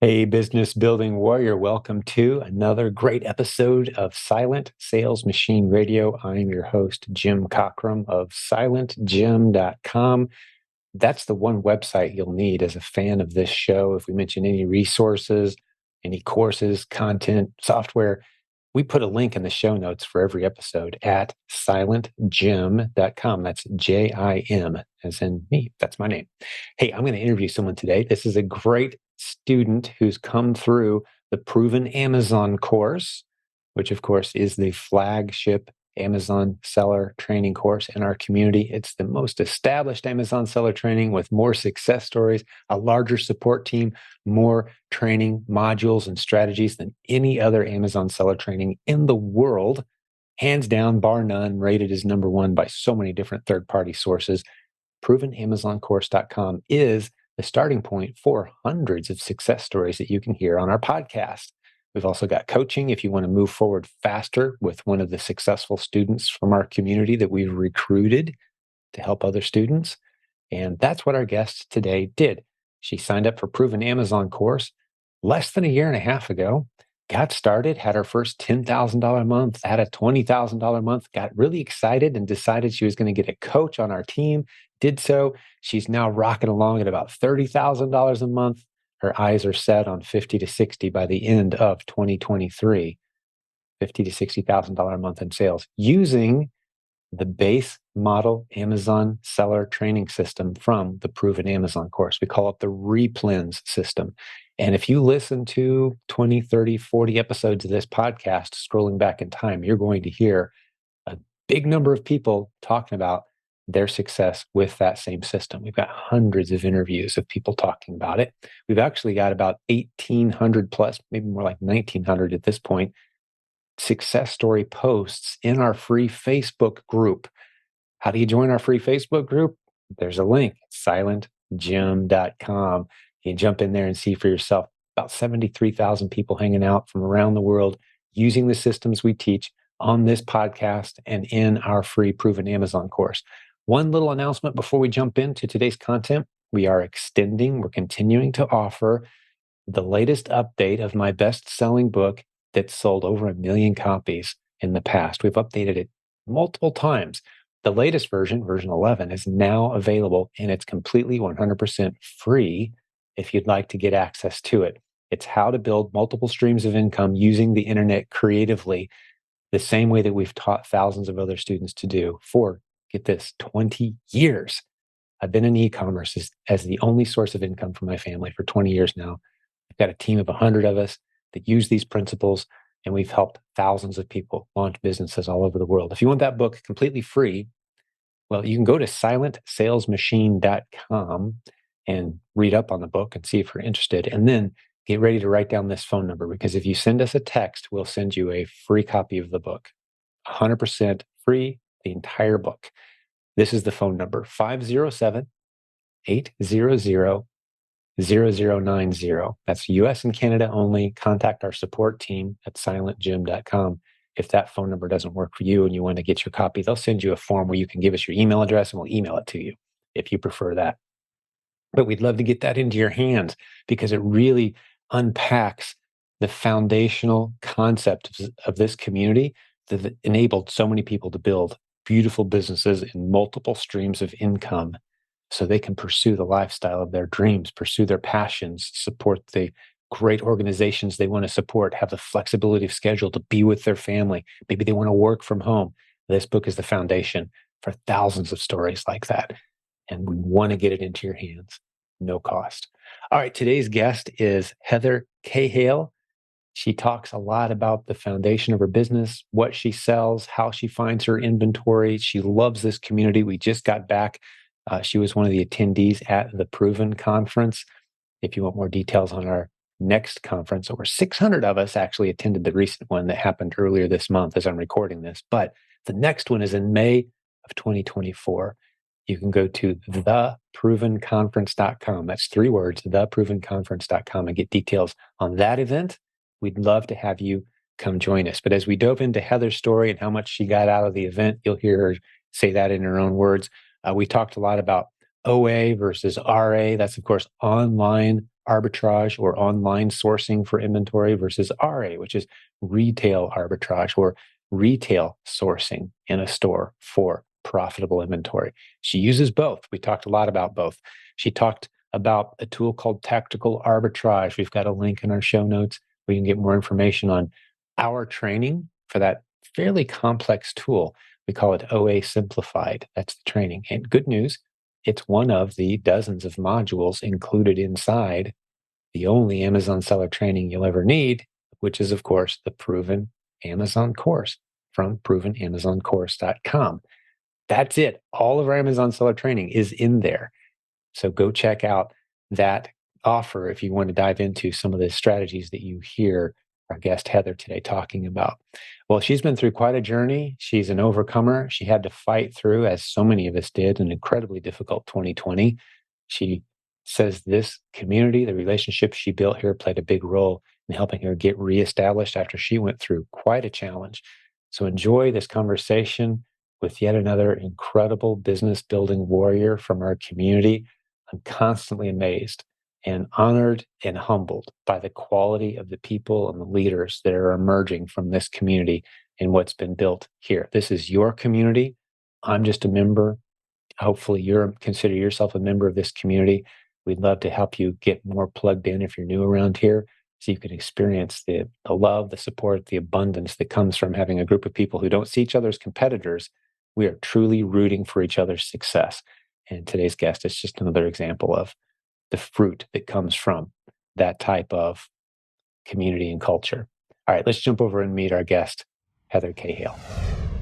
Hey, business building warrior, welcome to another great episode of Silent Sales Machine Radio. I'm your host, Jim Cockrum of silentjimdotcom. That's the one website you'll need as a fan of this show. If we mention any resources, any courses, content, software, we put a link in the show notes for every episode at silentjim.com. That's Jim, as in me. That's my name. Hey, I'm going to interview someone today. This is a great student who's come through the Proven Amazon course, which, of course, is the flagship Amazon seller training course in our community. It's the most established Amazon seller training with more success stories, a larger support team, more training modules and strategies than any other Amazon seller training in the world. Hands down, bar none, rated as number one by so many different third-party sources. ProvenAmazonCourse.com is the starting point for hundreds of success stories that you can hear on our podcast. We've also got coaching if you want to move forward faster with one of the successful students from our community that we've recruited to help other students. And that's what our guest today did. She signed up for Proven Amazon course less than a year and a half ago, got started, had her first $10,000 month, had a $20,000 month, got really excited and decided she was going to get a coach on our team, did so. She's now rocking along at about $30,000 a month. Her eyes are set on 50 to 60 by the end of 2023, $50 to $60,000 a month in sales using the base model Amazon seller training system from the Proven Amazon course. We call it the REPLENS system. And if you listen to 20, 30, 40 episodes of this podcast, scrolling back in time, you're going to hear a big number of people talking about their success with that same system. We've got hundreds of interviews of people talking about it. We've actually got about 1,800 plus, maybe more like 1,900 at this point, success story posts in our free Facebook group. How do you join our free Facebook group? There's a link, silentjim.com. You can jump in there and see for yourself. About 73,000 people hanging out from around the world using the systems we teach on this podcast and in our free Proven Amazon course. One little announcement before we jump into today's content. We're continuing to offer the latest update of my best-selling book that's sold over 1 million copies in the past. We've updated it multiple times. The latest version, version 11, is now available, and it's completely 100% free if you'd like to get access to it. It's how to build multiple streams of income using the internet creatively, the same way that we've taught thousands of other students to do for, get this, 20 years. I've been in e-commerce as the only source of income for my family for 20 years now. I've got a team of 100 of us that use these principles, and we've helped thousands of people launch businesses all over the world. If you want that book completely free, well, you can go to silentsalesmachine.com and read up on the book and see if you're interested. And then get ready to write down this phone number, because if you send us a text, we'll send you a free copy of the book. 100% free, the entire book. This is the phone number, 507-800-0090. That's US and Canada only. Contact our support team at silentjim.com. If that phone number doesn't work for you and you want to get your copy, they'll send you a form where you can give us your email address and we'll email it to you if you prefer that. But we'd love to get that into your hands because it really unpacks the foundational concept of this community that enabled so many people to build beautiful businesses in multiple streams of income so they can pursue the lifestyle of their dreams, pursue their passions, support the great organizations they want to support, have the flexibility of schedule to be with their family. Maybe they want to work from home. This book is the foundation for thousands of stories like that. And we want to get it into your hands, no cost. All right, today's guest is Heather Cahill. She talks a lot about the foundation of her business, what she sells, how she finds her inventory. She loves this community. We just got back. She was one of the attendees at the Proven Conference. If you want more details on our next conference, over 600 of us actually attended the recent one that happened earlier this month as I'm recording this. But the next one is in May of 2024. You can go to theprovenconference.com. That's 3 words, theprovenconference.com, and get details on that event. We'd love to have you come join us. But as we dove into Heather's story and how much she got out of the event, you'll hear her say that in her own words. We talked a lot about OA versus RA. That's, of course, online arbitrage or online sourcing for inventory, versus RA, which is retail arbitrage or retail sourcing in a store for profitable inventory. She uses both. We talked a lot about both. She talked about a tool called tactical arbitrage. We've got a link in our show notes where you can get more information on our training for that fairly complex tool. We call it OA Simplified. That's the training. And good news, it's one of the dozens of modules included inside the only Amazon seller training you'll ever need, which is, of course, the Proven Amazon course from provenamazoncourse.com. That's it. All of our Amazon seller training is in there. So go check out that offer if you want to dive into some of the strategies that you hear our guest Heather today talking about. Well, she's been through quite a journey. She's an overcomer. She had to fight through, as so many of us did, an incredibly difficult 2020. She says this community, the relationships she built here, played a big role in helping her get reestablished after she went through quite a challenge. So enjoy this conversation with yet another incredible business building warrior from our community. I'm constantly amazed and honored and humbled by the quality of the people and the leaders that are emerging from this community and what's been built here. This is your community. I'm just a member. Hopefully consider yourself a member of this community. We'd love to help you get more plugged in if you're new around here, so you can experience the love, the support, the abundance that comes from having a group of people who don't see each other as competitors. We are truly rooting for each other's success. And today's guest is just another example of the fruit that comes from that type of community and culture. All right, let's jump over and meet our guest, Heather Cahill.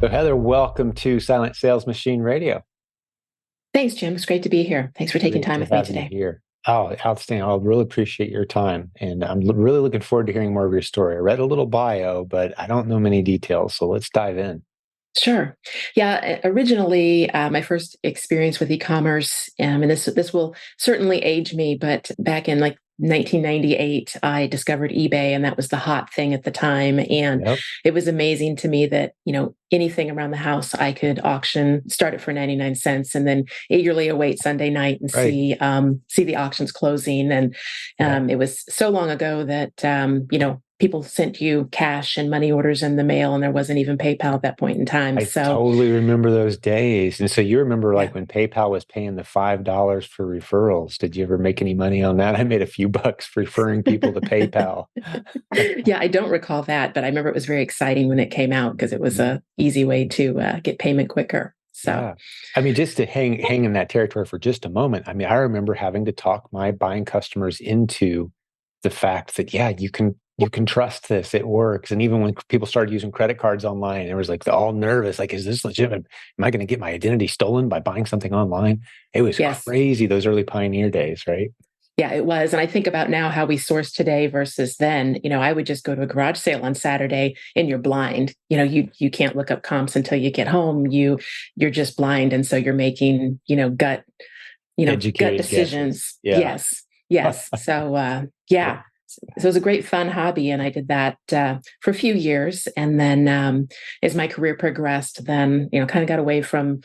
So Heather, welcome to Silent Sales Machine Radio. Thanks, Jim. It's great to be here. Thanks for taking time with me today. Here. Oh, outstanding. I really appreciate your time. And I'm really looking forward to hearing more of your story. I read a little bio, but I don't know many details. So let's dive in. Sure. Yeah. Originally, my first experience with e-commerce, and this will certainly age me, but back in like 1998, I discovered eBay, and that was the hot thing at the time. And It was amazing to me that, anything around the house I could auction, start it for 99 cents, and then eagerly await Sunday night and see the auctions closing. And it was so long ago that, people sent you cash and money orders in the mail, and there wasn't even PayPal at that point in time. I totally remember those days. And so you remember when PayPal was paying the $5 for referrals. Did you ever make any money on that? I made a few bucks referring people to PayPal. Yeah, I don't recall that, but I remember it was very exciting when it came out because it was an easy way to get payment quicker. So, yeah. I mean, just to hang in that territory for just a moment. I mean, I remember having to talk my buying customers into the fact that, you can trust this, it works. And even when people started using credit cards online, it was like all nervous, like, is this legitimate? Am I going to get my identity stolen by buying something online? It was crazy, those early pioneer days, right? Yeah, it was. And I think about now how we source today versus then. I would just go to a garage sale on Saturday and you're blind. You can't look up comps until you get home. You're just blind. And so you're making, gut decisions. Yeah. Yes. So, So it was a great fun hobby, and I did that for a few years. And then as my career progressed, then kind of got away from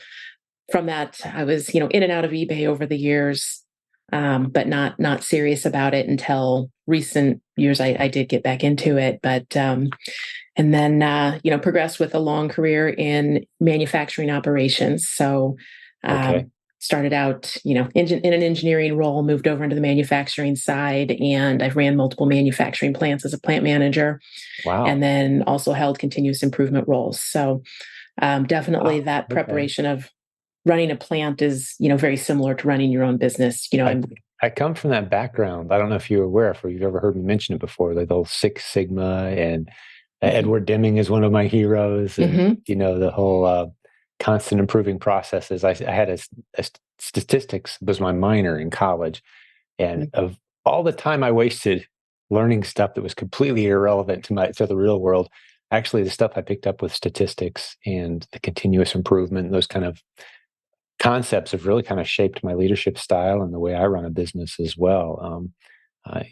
that. I was in and out of eBay over the years, but not serious about it until recent years. I did get back into it, but and then progressed with a long career in manufacturing operations. So. Started out, in an engineering role, moved over into the manufacturing side, and I've ran multiple manufacturing plants as a plant manager. Wow. And then also held continuous improvement roles. So definitely that preparation of running a plant is, very similar to running your own business. I come from that background. I don't know if you're aware, if you've ever heard me mention it before, like the whole Six Sigma, and Edward Deming is one of my heroes. And, the whole constant improving processes. I had a statistics was my minor in college, and of all the time I wasted learning stuff that was completely irrelevant to the real world, actually the stuff I picked up with statistics and the continuous improvement, those kind of concepts have really kind of shaped my leadership style and the way I run a business as well.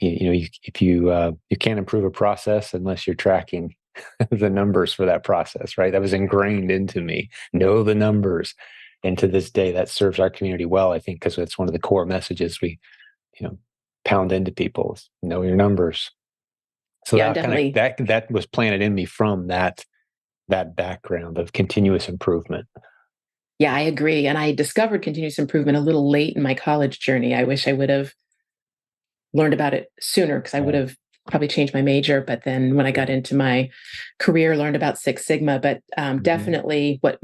You can't improve a process unless you're tracking the numbers for that process, right? That was ingrained into me. Know the numbers. And to this day, that serves our community well, I think, because it's one of the core messages we pound into people, know your numbers. So Yeah, that kind of definitely. that was planted in me from that background of continuous improvement. Yeah, I agree. And I discovered continuous improvement a little late in my college journey. I wish I would have learned about it sooner because I would Right. have probably changed my major. But then when I got into my career, learned about Six Sigma. But Mhm. definitely, what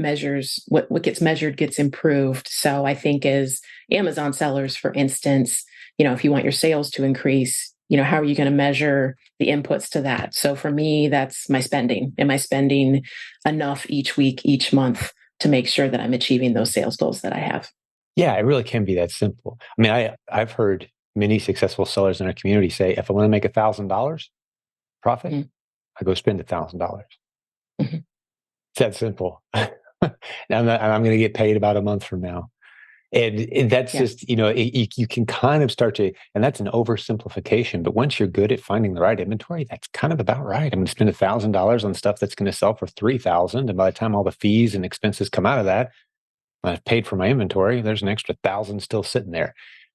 gets measured gets improved. So I think as Amazon sellers, for instance, if you want your sales to increase, how are you going to measure the inputs to that? So for me, that's my spending. Am I spending enough each week, each month to make sure that I'm achieving those sales goals that I have? Yeah, it really can be that simple. I mean, I've heard many successful sellers in our community say, if I want to make $1,000 profit, Mhm. I go spend $1,000. Mhm. It's that simple. I'm going to get paid about a month from now. And that's Yeah. just, you can kind of start to, and that's an oversimplification. But once you're good at finding the right inventory, that's kind of about right. I'm going to spend $1,000 on stuff that's going to sell for 3,000, and by the time all the fees and expenses come out of that, I've paid for my inventory. There's an extra 1,000 still sitting there.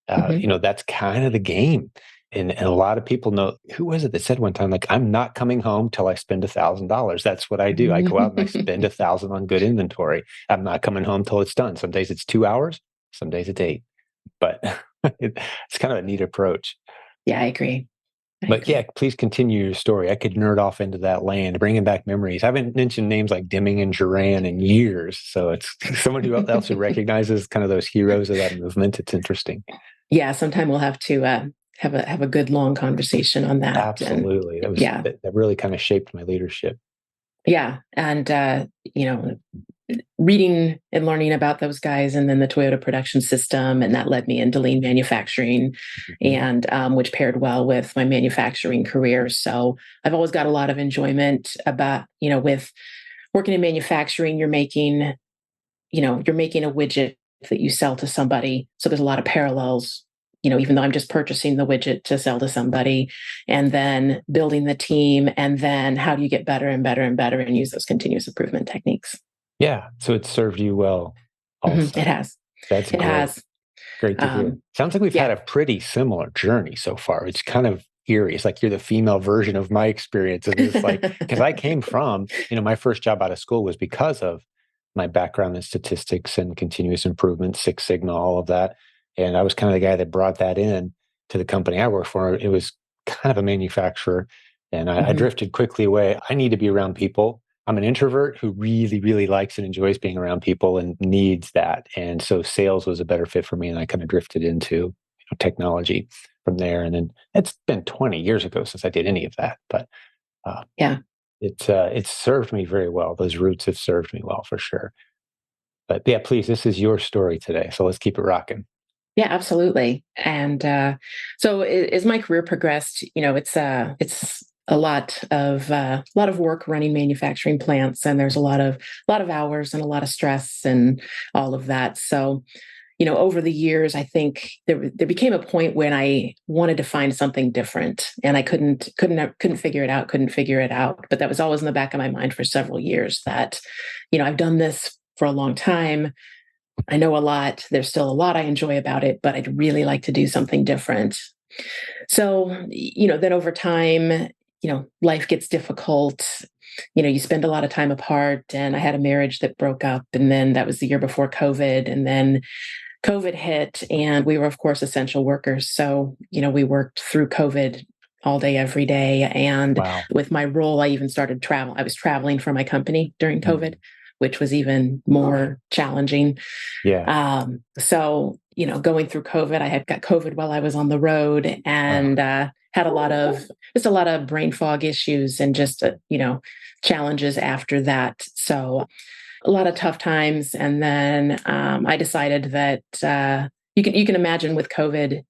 Mhm. That's kind of the game. And a lot of people know, who was it that said one time, like, I'm not coming home till I spend $1,000. That's what I do. I go out and I spend 1,000 on good inventory. I'm not coming home till it's done. Some days it's 2 hours, some days it's 8. But it's kind of a neat approach. Yeah, I agree. I But yeah, agree. please continue your story. I could nerd off into that land, bringing back memories. I haven't mentioned names like Deming and Duran in years, so it's someone else who recognizes kind of those heroes of that movement. It's interesting. Yeah, sometime we'll have to have a good long conversation on that. And Absolutely, yeah, that really kind of shaped my leadership. yeah, and reading and learning about those guys, and then the Toyota production system, and that led me into lean manufacturing, Mhm. and which paired well with my manufacturing career. So I've always got a lot of enjoyment about with working in manufacturing. You're making a widget that you sell to somebody. So there's a lot of parallels, even though I'm just purchasing the widget to sell to somebody, and then building the team. And then how do you get better and better and better and use those continuous improvement techniques? Yeah, so it served you well, It also. has. That's It great. has. Great to hear. Um, Sounds like we've had yeah. a pretty similar journey so far. It's kind of eerie. It's like you're the female version of my experience. And it's like, because I came from, my first job out of school was because of my background in statistics and continuous improvement, Six Sigma, all of that. And I was kind of the guy that brought that in to the company I worked for. It was kind of a manufacturer. And I Mhm. drifted quickly away. I need to be around people. I'm an introvert who really, really likes and enjoys being around people and needs that. And so sales was a better fit for me. And I kind of drifted into technology from there. And then it's been 20 years ago since I did any of that, but uh, Yeah. it's served me very well. Those roots have served me well for sure. But yeah, please, this is your story today. So let's keep it rocking. Yeah, absolutely. And so as my career progressed, it's a lot of work running manufacturing plants, and there's a lot of hours and a lot of stress and all of that. So over the years, I think there became a point when I wanted to find something different, and I couldn't figure it out, couldn't figure it out. But that was always in the back of my mind for several years. That I've done this for a long time. I know a lot. There's still a lot I enjoy about it, but I'd really like to do something different. So, then over time, life gets difficult. You spend a lot of time apart, and I had a marriage that broke up, and then that was the year before COVID, and then COVID hit, and we were, of course, essential workers. So, we worked through COVID all day, every day. And Wow. with my role, I even started travel. I was traveling for my company during COVID, Mm. which was even more challenging. Yeah. So, going through COVID, I had got COVID while I was on the road, Oh, and had a lot of brain fog issues, and just, challenges after that. So, a lot of tough times. And then I decided that you can imagine with COVID,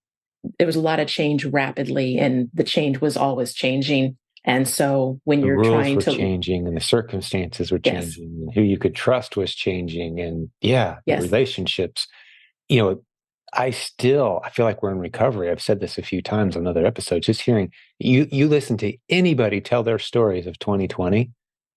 there was a lot of change rapidly, and the change was always changing. And so when the you're rules trying were to, changing and the circumstances were yes, changing and who you could trust was changing. And yeah, the yes, relationships, you know, I feel like we're in recovery. I've said this a few times on other episodes, just hearing you listen to anybody tell their stories of 2020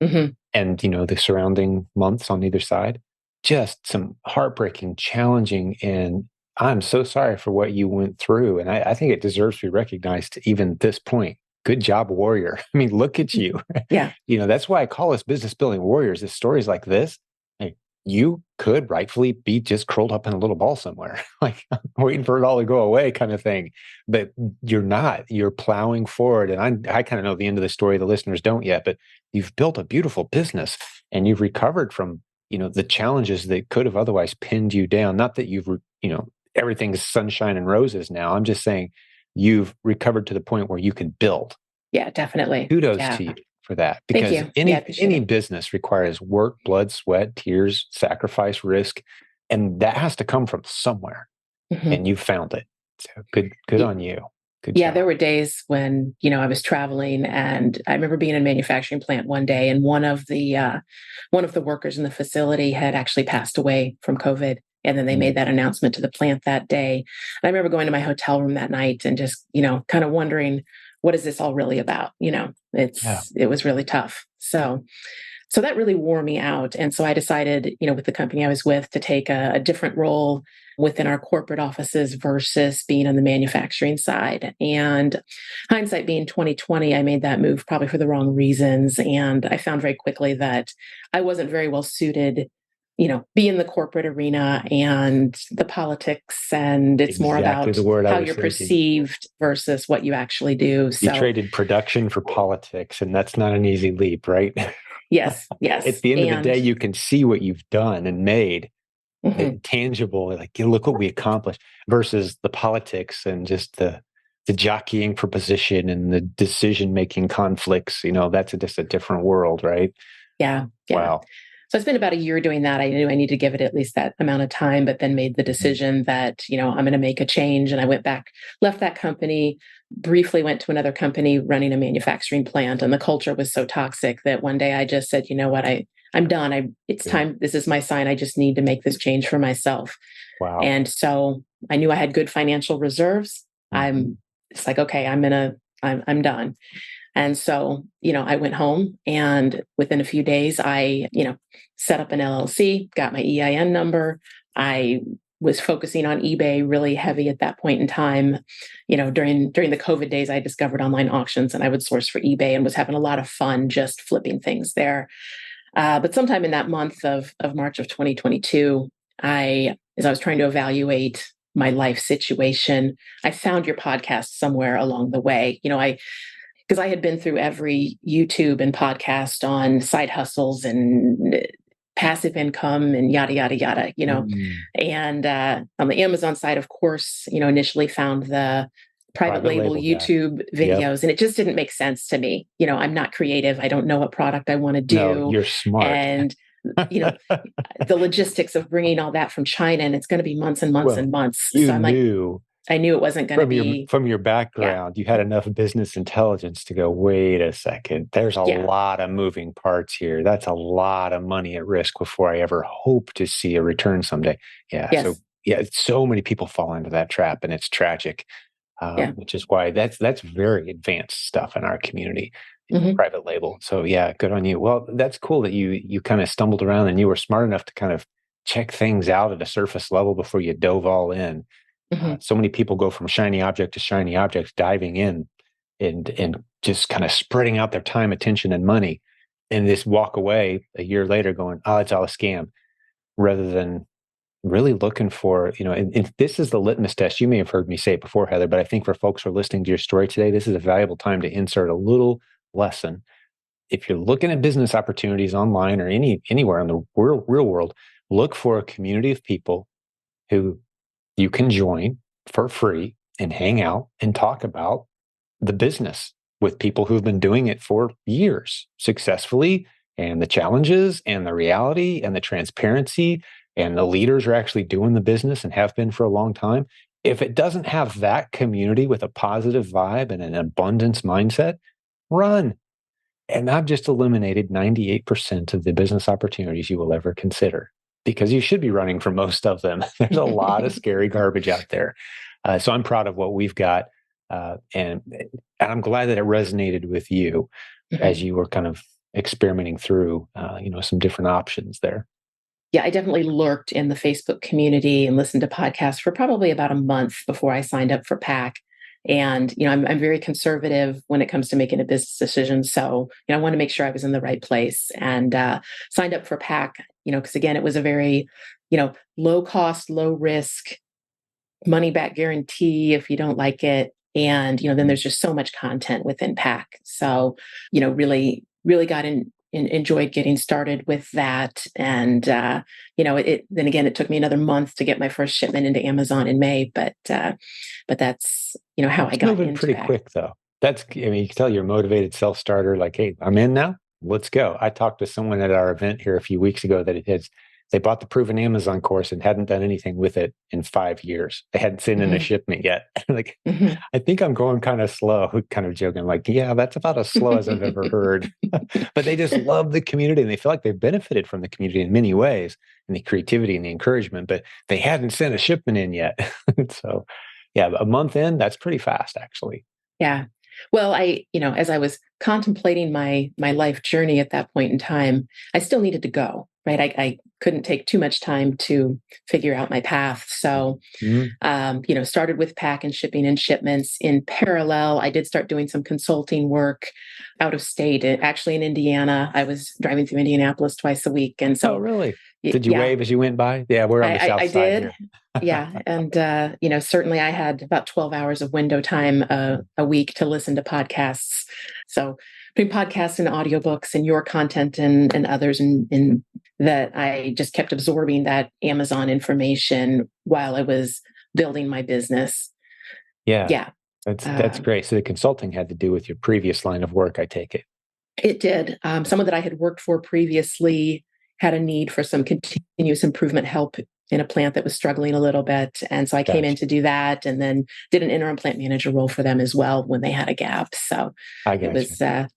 hmm and, the surrounding months on either side, just some heartbreaking, challenging, and I'm so sorry for what you went through. And I think it deserves to be recognized even at this point. Good job, warrior. I mean, look at you. Yeah. That's why I call us business building warriors. Is stories like this. Like, you could rightfully be just curled up in a little ball somewhere, like waiting for it all to go away, kind of thing. But you're not. You're plowing forward. And I kind of know the end of the story. The listeners don't yet, but you've built a beautiful business and you've recovered from the challenges that could have otherwise pinned you down. Not that you've everything's sunshine and roses now. I'm just saying you've recovered to the point where you can build. Yeah, definitely. Kudos Yeah. to you for that, Thank because you. Yeah, I appreciate any it. business requires work, blood, sweat, tears, sacrifice, risk, and that has to come from somewhere. Mhm. And you found it. So good on you. Good Yeah, job. there were days when, I was traveling, and I remember being in a manufacturing plant one day, and one of the workers in the facility had actually passed away from COVID. And then they made that announcement to the plant that day. And I remember going to my hotel room that night and just, kind of wondering, what is this all really about? Yeah. It was really tough. So that really wore me out. And so I decided, with the company I was with, to take a different role within our corporate offices versus being on the manufacturing side. And hindsight being 2020, I made that move probably for the wrong reasons. And I found very quickly that I wasn't very well suited, be in the corporate arena and the politics. And it's more Exactly about the word I how was you're thinking. perceived versus what you actually do. You So traded production for politics, and that's not an easy leap, right? yes, At yes. the end of the day, And you can see what you've done and made, mhm. tangible, like, look what we accomplished, versus the politics and just the jockeying for position and the decision making conflicts. That's just a different world, right? Yeah, yeah. Wow. So I spent about a year doing that. I knew I needed to give it at least that amount of time, but then made the Mhm. decision that, I'm going to make a change. And I went back, left that company, briefly went to another company running a manufacturing plant. And the culture was so toxic that one day I just said, you know what, I'm done. It's Yeah. time. This is my sign. I just need to make this change for myself. Wow. And so I knew I had good financial reserves. Mhm. It's like, okay, I'm done. And so, I went home, and within a few days, I, set up an LLC, got my EIN number. I was focusing on eBay really heavy at that point in time. During the COVID days, I discovered online auctions, and I would source for eBay and was having a lot of fun just flipping things there. But sometime in that month of March of 2022, as I was trying to evaluate my life situation, I found your podcast somewhere along the way. Because I had been through every YouTube and podcast on side hustles and passive income and yada yada yada, Mm. and on the Amazon side, of course, initially found the private Private label label guy. YouTube Yep. videos, and it just didn't make sense to me. I'm not creative. I don't know what product I want to No, do, you're smart. and you know the logistics of bringing all that from China, and it's going to be months and months Well, and months. you So I'm like, knew I knew it wasn't going to be. from your Yeah, background, you had enough business intelligence to go, wait a second, there's a yeah, lot of moving parts here. That's a lot of money at risk before I ever hope to see a return someday. Yeah. So yes, yeah, so many people fall into that trap, and it's tragic. yeah. Which is why that's very advanced stuff in our community, Hmm. private label. So yeah, good on you. Well, that's cool that you kind of stumbled around and you were smart enough to kind of check things out at a surface level before you dove all in. Hmm. So many people go from shiny object to shiny object, diving in and just kind of spreading out their time, attention, and money, and just walk away a year later going, "Oh, it's all a scam," rather than really looking for, and this is the litmus test. You may have heard me say it before, Heather, but I think for folks who are listening to your story today, this is a valuable time to insert a little lesson. If you're looking at business opportunities online or anywhere in the real world, look for a community of people who you can join for free and hang out and talk about the business with people who've been doing it for years successfully, and the challenges and the reality and the transparency, and the leaders are actually doing the business and have been for a long time. If it doesn't have that community with a positive vibe and an abundance mindset, run. And I've just eliminated 98% of the business opportunities you will ever consider, because you should be running from most of them. There's a lot of scary garbage out there. So I'm proud of what we've got. And I'm glad that it resonated with you Hmm. as you were kind of experimenting through, some different options there. I definitely lurked in the Facebook community and listened to podcasts for probably about a month before I signed up for PAC. And, I'm very conservative when it comes to making a business decision. So, I want to make sure I was in the right place and signed up for PAC, because again, it was a very, low cost, low risk, money back guarantee if you don't like it. And, then there's just so much content within PAC. So, really, really got enjoyed getting started with that. And, then again, it took me another month to get my first shipment into Amazon in May, but that's, how I got Moving into pretty PAC. quick though. You can tell you're a motivated self-starter, like, hey, I'm in now. Let's go. I talked to someone at our event here a few weeks ago that they bought the Proven Amazon course and hadn't done anything with it in 5 years. They hadn't sent in a shipment yet. Like, Mhm. I think I'm going kind of slow, kind of joking. Like, yeah, that's about as slow as I've ever heard. But they just love the community and they feel like they've benefited from the community in many ways and the creativity and the encouragement, but they hadn't sent a shipment in yet. So, yeah, a month in, that's pretty fast, actually. Yeah. Well, as I was contemplating my life journey at that point in time, I still needed to go, right? I couldn't take too much time to figure out my path. So, Mhm. started with pack and shipping and shipments. In parallel, I did start doing some consulting work out of state, actually in Indiana. I was driving through Indianapolis twice a week. And Oh, so, really? Did you yeah, wave as you went by? Yeah, we're on the I south side did. here. Yeah. And, certainly I had about 12 hours of window time a week to listen to podcasts. So between podcasts and audiobooks and your content and others and that I just kept absorbing that Amazon information while I was building my business. Yeah, Yeah. that's Um, great. So the consulting had to do with your previous line of work, I take it. it did. Someone that I had worked for previously had a need for some continuous improvement help in a plant that was struggling a little bit. And so I came in Gotcha. to do that and then did an interim plant manager role for them as well when they had a gap. So I it gotcha.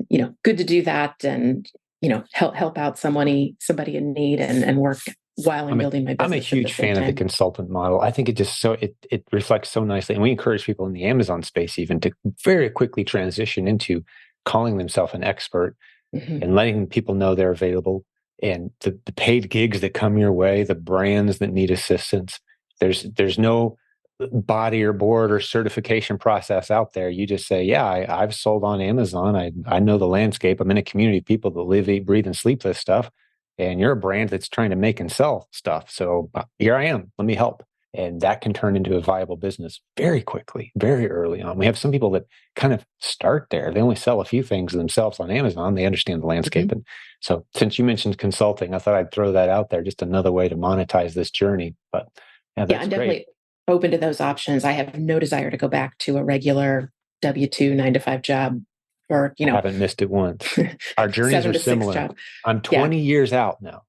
was, good to do that and, help out somebody in need and work while I'm I'm a building my I'm a business at the huge same fan of the time. consultant model. I think it reflects so nicely, and we encourage people in the Amazon space even to very quickly transition into calling themselves an expert Mhm. and letting people know they're available and the paid gigs that come your way, the brands that need assistance. There's no body or board or certification process out there. You just say, yeah, I've sold on Amazon. I know the landscape. I'm in a community of people that live, eat, breathe, and sleep this stuff. And you're a brand that's trying to make and sell stuff. So here I am. Let me help. And that can turn into a viable business very quickly, very early on. We have some people that kind of start there. They only sell a few things themselves on Amazon. They understand the landscape. Mhm. And so, since you mentioned consulting, I thought I'd throw that out there, just another way to monetize this journey. But yeah, Yeah, that's I'm great. definitely open to those options. I have no desire to go back to a regular W-2 9 to 5 job or, I haven't missed it once. Our journeys are 7 to 6 similar. job. I'm Yeah. 20 years out now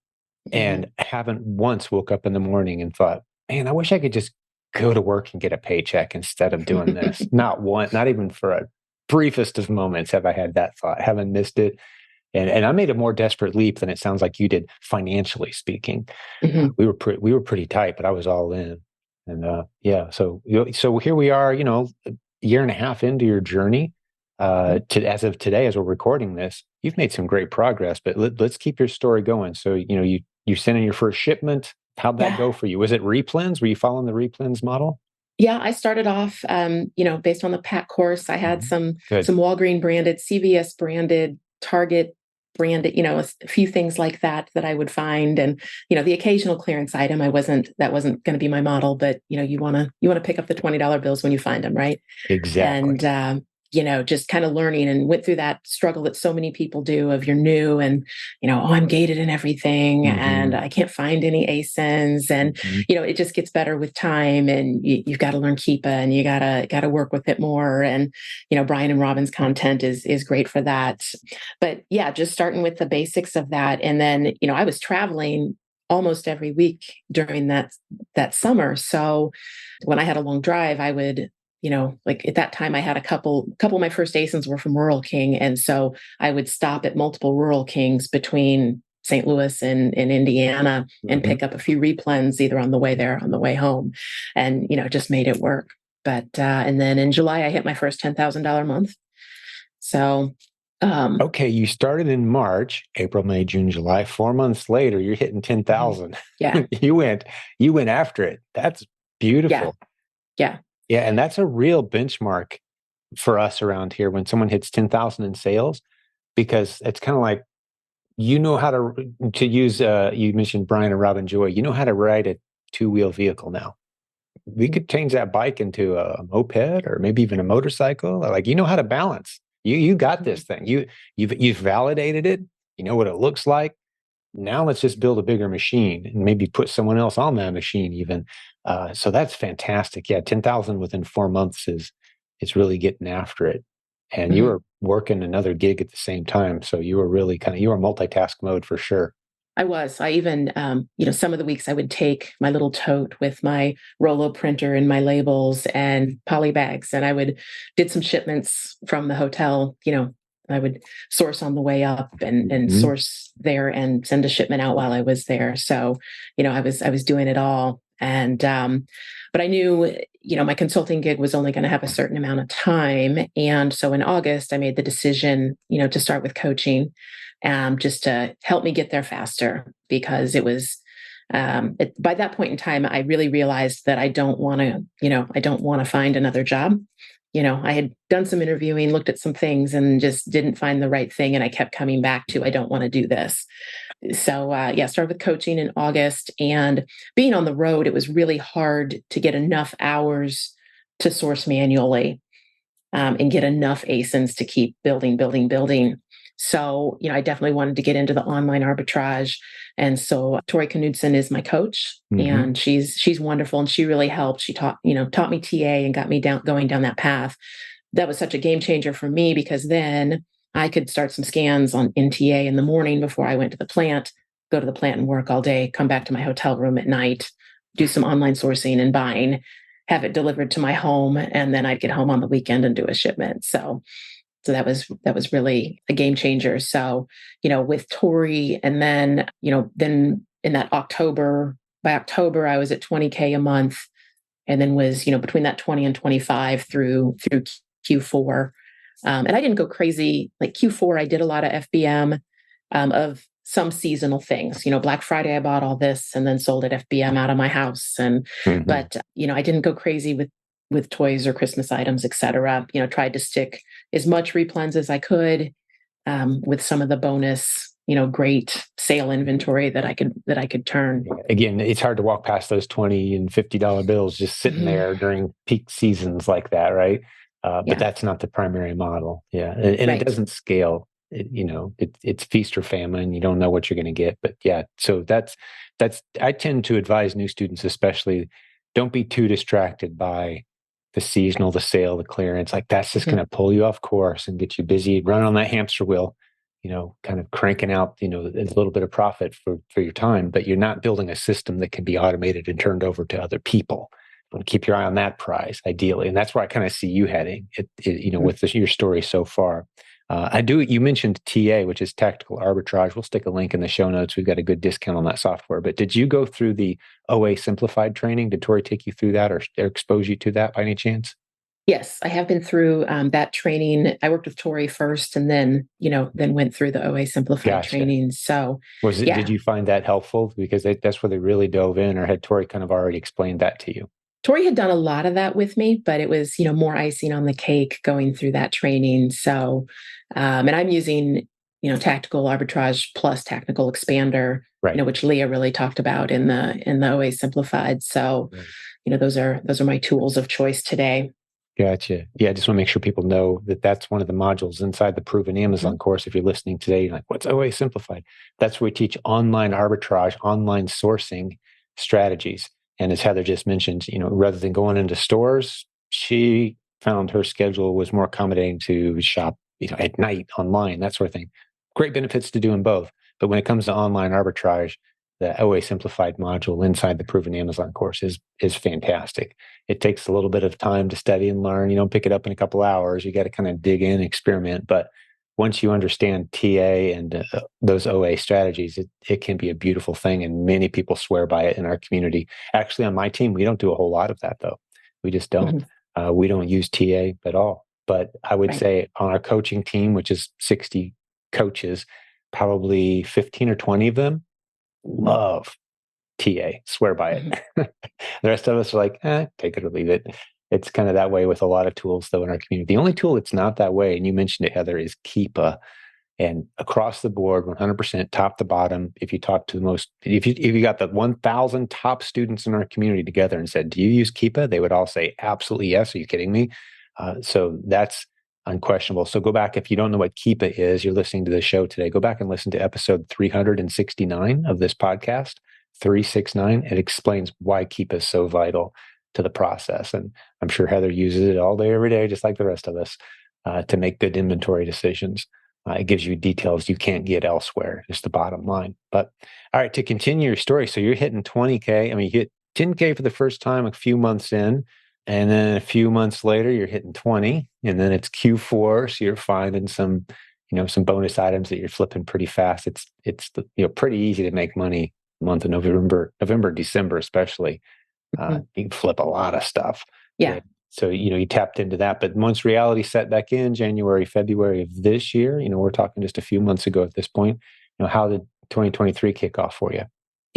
Mhm. and haven't once woke up in the morning and thought, man, I wish I could just go to work and get a paycheck instead of doing this. Not one, not even for a briefest of moments have I had that thought. Haven't missed it. And I made a more desperate leap than it sounds like you did, financially speaking. Mhm. We were pretty tight, but I was all in. And yeah, so here we are, a year and a half into your journey. Mhm. To as of today, as we're recording this, you've made some great progress. But let's keep your story going. So you sent in your first shipment. How'd that Yeah. go for you? Was it replens? Were you following the replens model? Yeah, I started off, based on the PAC course. I had Mhm. some Good. some Walgreen branded, CVS branded, Target branded, a few things like that that I would find, and the occasional clearance item. That wasn't going to be my model, but you want to pick up the $20 bills when you find them, right? Exactly. And just kind of learning and went through that struggle that so many people do of you're new and oh, I'm gated and everything and Hmm. I can't find any ASINs and Hmm. it just gets better with time and you've got to learn Keepa and you gotta work with it more and Brian and Robin's content is great for that. But yeah, just starting with the basics of that, and then I was traveling almost every week during that summer. So when I had a long drive, I would like at that time I had a couple of my first ASINs were from Rural King. And so I would stop at multiple Rural Kings between St. Louis and Indiana and Hmm. pick up a few replens either on the way there, on the way home, and just made it work. But and then in July I hit my first $10,000 month. So Okay, you started in March, April, May, June, July. 4 months later, you're hitting Mhm. 10,000. Yeah, you went, you went after it. That's yeah, beautiful. yeah. Yeah, and that's a real benchmark for us around here when someone hits 10,000 in sales, because it's kind of like you know how to use. You mentioned Brian and Robin Joy. You know how to ride a two-wheel vehicle now. We Mhm. could change that bike into a moped or maybe even a motorcycle. Like you know how to balance. You got this Mhm. thing. You've validated it. You know what it looks like. Now let's just build a bigger machine and maybe put someone else on that machine even. So that's fantastic. Yeah, 10,000 within 4 months is really getting after it. And you Mhm. were working another gig at the same time, so you were really you were multitask mode for sure. I was. I even, some of the weeks I would take my little tote with my Rolo printer and my labels and poly bags, and I would did some shipments from the hotel. I would source on the way up and Mhm. source there and send a shipment out while I was there. So, I was doing it all, and but I knew, my consulting gig was only going to have a certain amount of time, and so in August I made the decision, to start with coaching, just to help me get there faster because it was by that point in time I really realized that I don't want to find another job. I had done some interviewing, looked at some things, and just didn't find the right thing, and I kept coming back to I don't want to do this. So yeah, started with coaching in August, and being on the road, it was really hard to get enough hours to source manually, and get enough ASINs to keep building, building, building. So, I definitely wanted to get into the online arbitrage. And so Tori Knudsen is my coach, Mhm. and she's wonderful, and she really helped. She taught me TA and got me going down that path. That was such a game changer for me because then I could start some scans on NTA in the morning before I went to the plant, go to the plant and work all day, come back to my hotel room at night, do some online sourcing and buying, have it delivered to my home, and then I'd get home on the weekend and do a shipment. So that was really a game changer. So, with Tori, and then in that by October I was at 20K a month, and then was, between that 20 and 25 through Q4. And I didn't go crazy. Like Q4, I did a lot of FBM, of some seasonal things. Black Friday, I bought all this and then sold at FBM out of my house. And Mhm. but I didn't go crazy with toys or Christmas items, etc. Tried to stick as much replens as I could, with some of the bonus, great sale inventory that I could turn. Again, it's hard to walk past those $20 and $50 bills just sitting Mhm. there during peak seasons like that, right? But Yeah, that's not the primary model. Yeah, and it right. doesn't scale. It's feast or famine. You don't know what you're going to get. But yeah, so that's. I tend to advise new students, especially, don't be too distracted by the seasonal, the sale, the clearance. Like that's just going Mhm. to pull you off course and get you busy, run on that hamster wheel, kind of cranking out, a little bit of profit for your time, but you're not building a system that can be automated and turned over to other people. You want to keep your eye on that prize, ideally, and that's where I kind of see you heading. Mhm. With your story so far. I do. You mentioned TA, which is tactical arbitrage. We'll stick a link in the show notes. We've got a good discount on that software. But did you go through the OA simplified training? Did Tori take you through that or expose you to that by any chance? Yes, I have been through that training. I worked with Tori first, and then went through the OA simplified Gotcha. training. So, Did yeah, you find that helpful? Because that's where they really dove in, or had Tori kind of already explained that to you? Tori had done a lot of that with me, but it was, more icing on the cake going through that training. So, and I'm using, tactical arbitrage plus technical expander, Right. which Leah really talked about in the OA simplified. So, Right. those are my tools of choice today. Gotcha. Yeah, I just want to make sure people know that that's one of the modules inside the Proven Mhm. Amazon course. If you're listening today, you're like, what's OA Simplified? That's where we teach online arbitrage, online sourcing strategies. And as Heather just mentioned, rather than going into stores, she found her schedule was more accommodating to shop, at night online, that sort of thing. Great benefits to doing both. But when it comes to online arbitrage, the OA Simplified module inside the Proven Amazon course is fantastic. It takes a little bit of time to study and learn. You don't pick it up in a couple hours. You got to kind of dig in, experiment. But once you understand TA and those OA strategies, it can be a beautiful thing. And many people swear by it in our community. Actually, on my team, we don't do a whole lot of that, though. We just don't. Mhm. We don't use TA at all. But I would Right. say on our coaching team, which is 60 coaches, probably 15 or 20 of them love TA, swear by it. Mhm. The rest of us are like, take it or leave it. It's kind of that way with a lot of tools, though, in our community. The only tool that's not that way, and you mentioned it, Heather, is Keepa. And across the board, 100% top to bottom, if you talk to the most, if you got the 1,000 top students in our community together and said, do you use Keepa? They would all say, absolutely yes. Are you kidding me? So that's unquestionable. So go back, if you don't know what Keepa is, you're listening to the show today, go back and listen to episode 369 of this podcast, 369. It explains why Keepa is so vital to the process. And I'm sure Heather uses it all day, every day, just like the rest of us, to make good inventory decisions. It gives you details you can't get elsewhere, is the bottom line. But all right, to continue your story, so you're hitting 20K. I mean, you hit 10K for the first time a few months in, and then a few months later, you're hitting 20, and then it's Q4, so you're finding some, some bonus items that you're flipping pretty fast. It's pretty easy to make money month of November, December, especially. Mhm. You can flip a lot of stuff. Yeah. So, you tapped into that. But once reality set back in January, February of this year, we're talking just a few months ago at this point, how did 2023 kick off for you?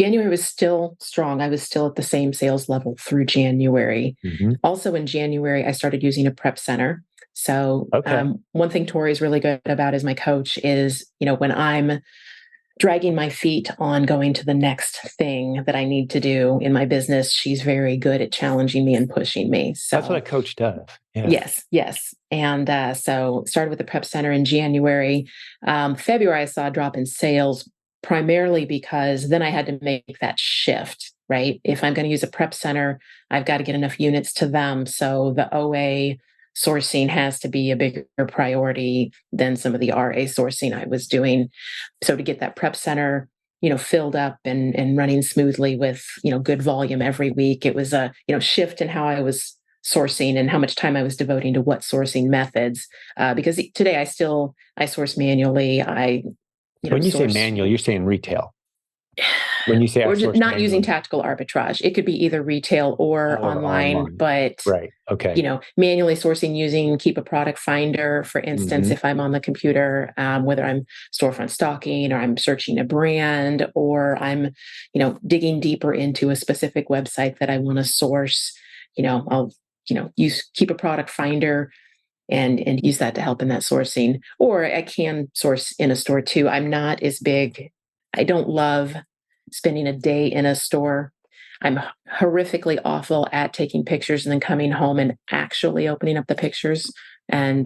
January was still strong. I was still at the same sales level through January. Mm-hmm. Also in January, I started using a prep center. So Okay. one thing Tori is really good about as my coach is, when I'm dragging my feet on going to the next thing that I need to do in my business, she's very good at challenging me and pushing me. So that's what a coach does. Yeah. Yes. And so started with the prep center in January. February, I saw a drop in sales primarily because then I had to make that shift, right? If I'm going to use a prep center, I've got to get enough units to them. So the OA sourcing has to be a bigger priority than some of the RA sourcing I was doing. So to get that prep center, filled up and running smoothly with, good volume every week, it was a, shift in how I was sourcing and how much time I was devoting to what sourcing methods. Because today I source manually. When you say Source manual, you're saying retail. When you say I or just source not using manually, tactical arbitrage. It could be either retail or online, online. but Right. Okay. manually sourcing using Keep a Product Finder, for instance, Mm-hmm. if I'm on the computer, whether I'm storefront stocking or I'm searching a brand or I'm, digging deeper into a specific website that I want to source, I'll, use Keep a Product Finder and use that to help in that sourcing. Or I can source in a store too. I'm not as big. I don't love spending a day in a store. I'm horrifically awful at taking pictures and then coming home and actually opening up the pictures and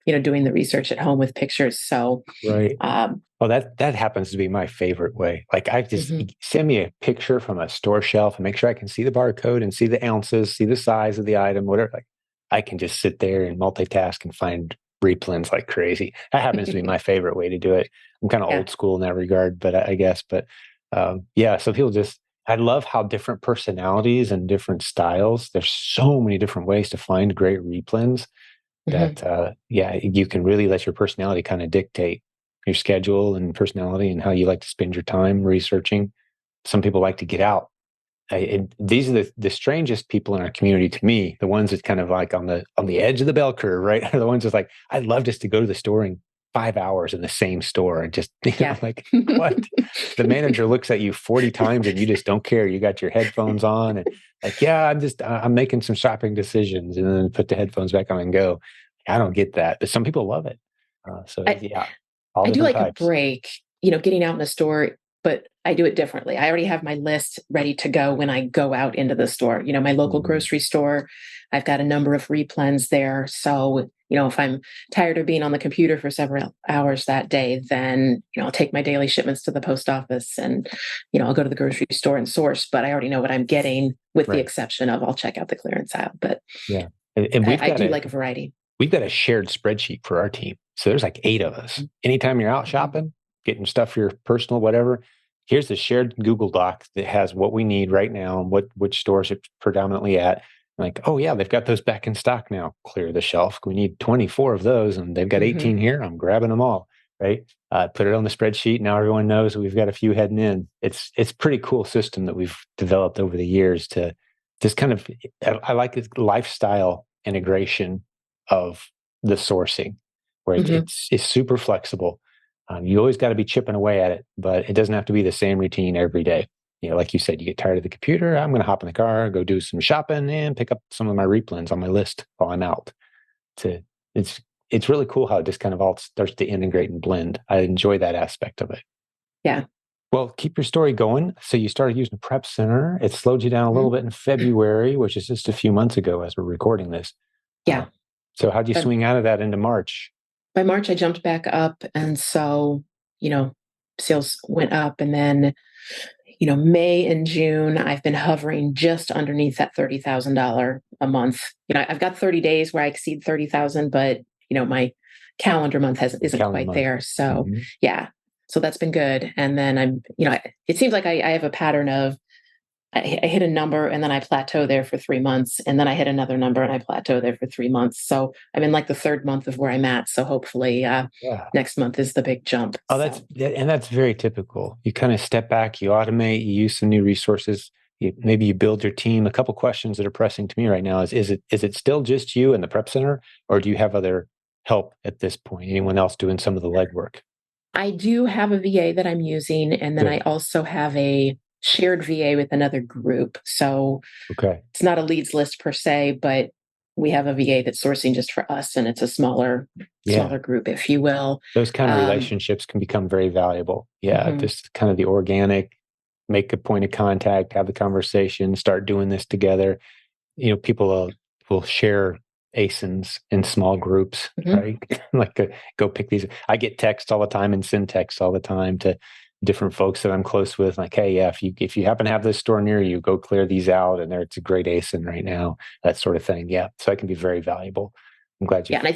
doing the research at home with pictures. So Right. Oh, that happens to be my favorite way. Like, I just mhm. send me a picture from a store shelf and make sure I can see the barcode and see the ounces, see the size of the item, whatever. Like, I can just sit there and multitask and find replens like crazy. That happens to be my favorite way to do it. I'm kind of Yeah. old school in that regard, but I guess, but yeah. So I love how different personalities and different styles. There's so many different ways to find great replens Mhm. that you can really let your personality kind of dictate your schedule and personality and how you like to spend your time researching. Some people like to get out. These are the strangest people in our community to me. The ones that kind of like on the edge of the bell curve, right? Are the ones that's like, I'd love just to go to the store in 5 hours in the same store and just Yeah. like, what? The manager looks at you 40 times and you just don't care. You got your headphones on and like, yeah, I'm making some shopping decisions, and then put the headphones back on and go. I don't get that, but some people love it. So I, yeah, all I do different like a types. break, getting out in a store, but I do it differently. I already have my list ready to go when I go out into the store. My local Mhm. grocery store, I've got a number of replens there. So, if I'm tired of being on the computer for several hours that day, then, I'll take my daily shipments to the post office and, I'll go to the grocery store and source, but I already know what I'm getting with the Right. exception of I'll check out the clearance aisle. But Yeah. And I do like a variety. we've got a shared spreadsheet for our team. So there's like 8 of us. Anytime you're out Mhm. shopping, getting stuff for your personal, whatever, here's the shared Google Doc that has what we need right now and which stores it's predominantly at. Like, oh yeah, they've got those back in stock now. Clear the shelf. We need 24 of those, and they've got Mhm. 18 here. I'm grabbing them all. Right. Put it on the spreadsheet. Now everyone knows we've got a few heading in. It's pretty cool system that we've developed over the years to just kind of, I like it, lifestyle integration of the sourcing, where Mhm. it's super flexible. You always got to be chipping away at it, but it doesn't have to be the same routine every day. Like you said, you get tired of the computer. I'm going to hop in the car, go do some shopping, and pick up some of my replens on my list while I'm out. To it's it's really cool how it just kind of all starts to integrate and blend. I enjoy that aspect of it. Yeah. Well, keep your story going. So you started using Prep Center. It slowed you down a Mhm. little bit in February, which is just a few months ago as we're recording this. Yeah. So how'd you But swing out of that into March? by March, I jumped back up. And so, you know, sales went up. And then, May and June, I've been hovering just underneath that $30,000 a month. I've got 30 days where I exceed 30,000, but, my calendar month isn't Calendar quite month. there. So, Mm-hmm. yeah. So that's been good. And then it seems like I have a pattern of I hit a number and then I plateau there for 3 months, and then I hit another number and I plateau there for 3 months. So I'm in like the third month of where I'm at. So hopefully Yeah. next month is the big jump. Oh, So that's very typical. You kind of step back, you automate, you use some new resources. Maybe you build your team. A couple questions that are pressing to me right now is it still just you and the Prep Center, or do you have other help at this point? Anyone else doing some of the legwork? I do have a VA that I'm using, and then I Good. also have a shared VA with another group. So Okay. it's not a leads list per se, but we have a VA that's sourcing just for us, and it's a Yeah. smaller group, if you will. Those kind of Um, relationships can become very valuable. Yeah. mhm, Just kind of the organic, make a point of contact, have the conversation, start doing this together. People will share ASINs in small groups, mhm. right? Like, go pick these. I get texts all the time and send texts all the time to different folks that I'm close with. Like, hey, yeah, if you happen to have this store near you, go clear these out. And it's a great ASIN right now, that sort of thing. Yeah. So it can be very valuable. I'm glad you. Yeah, and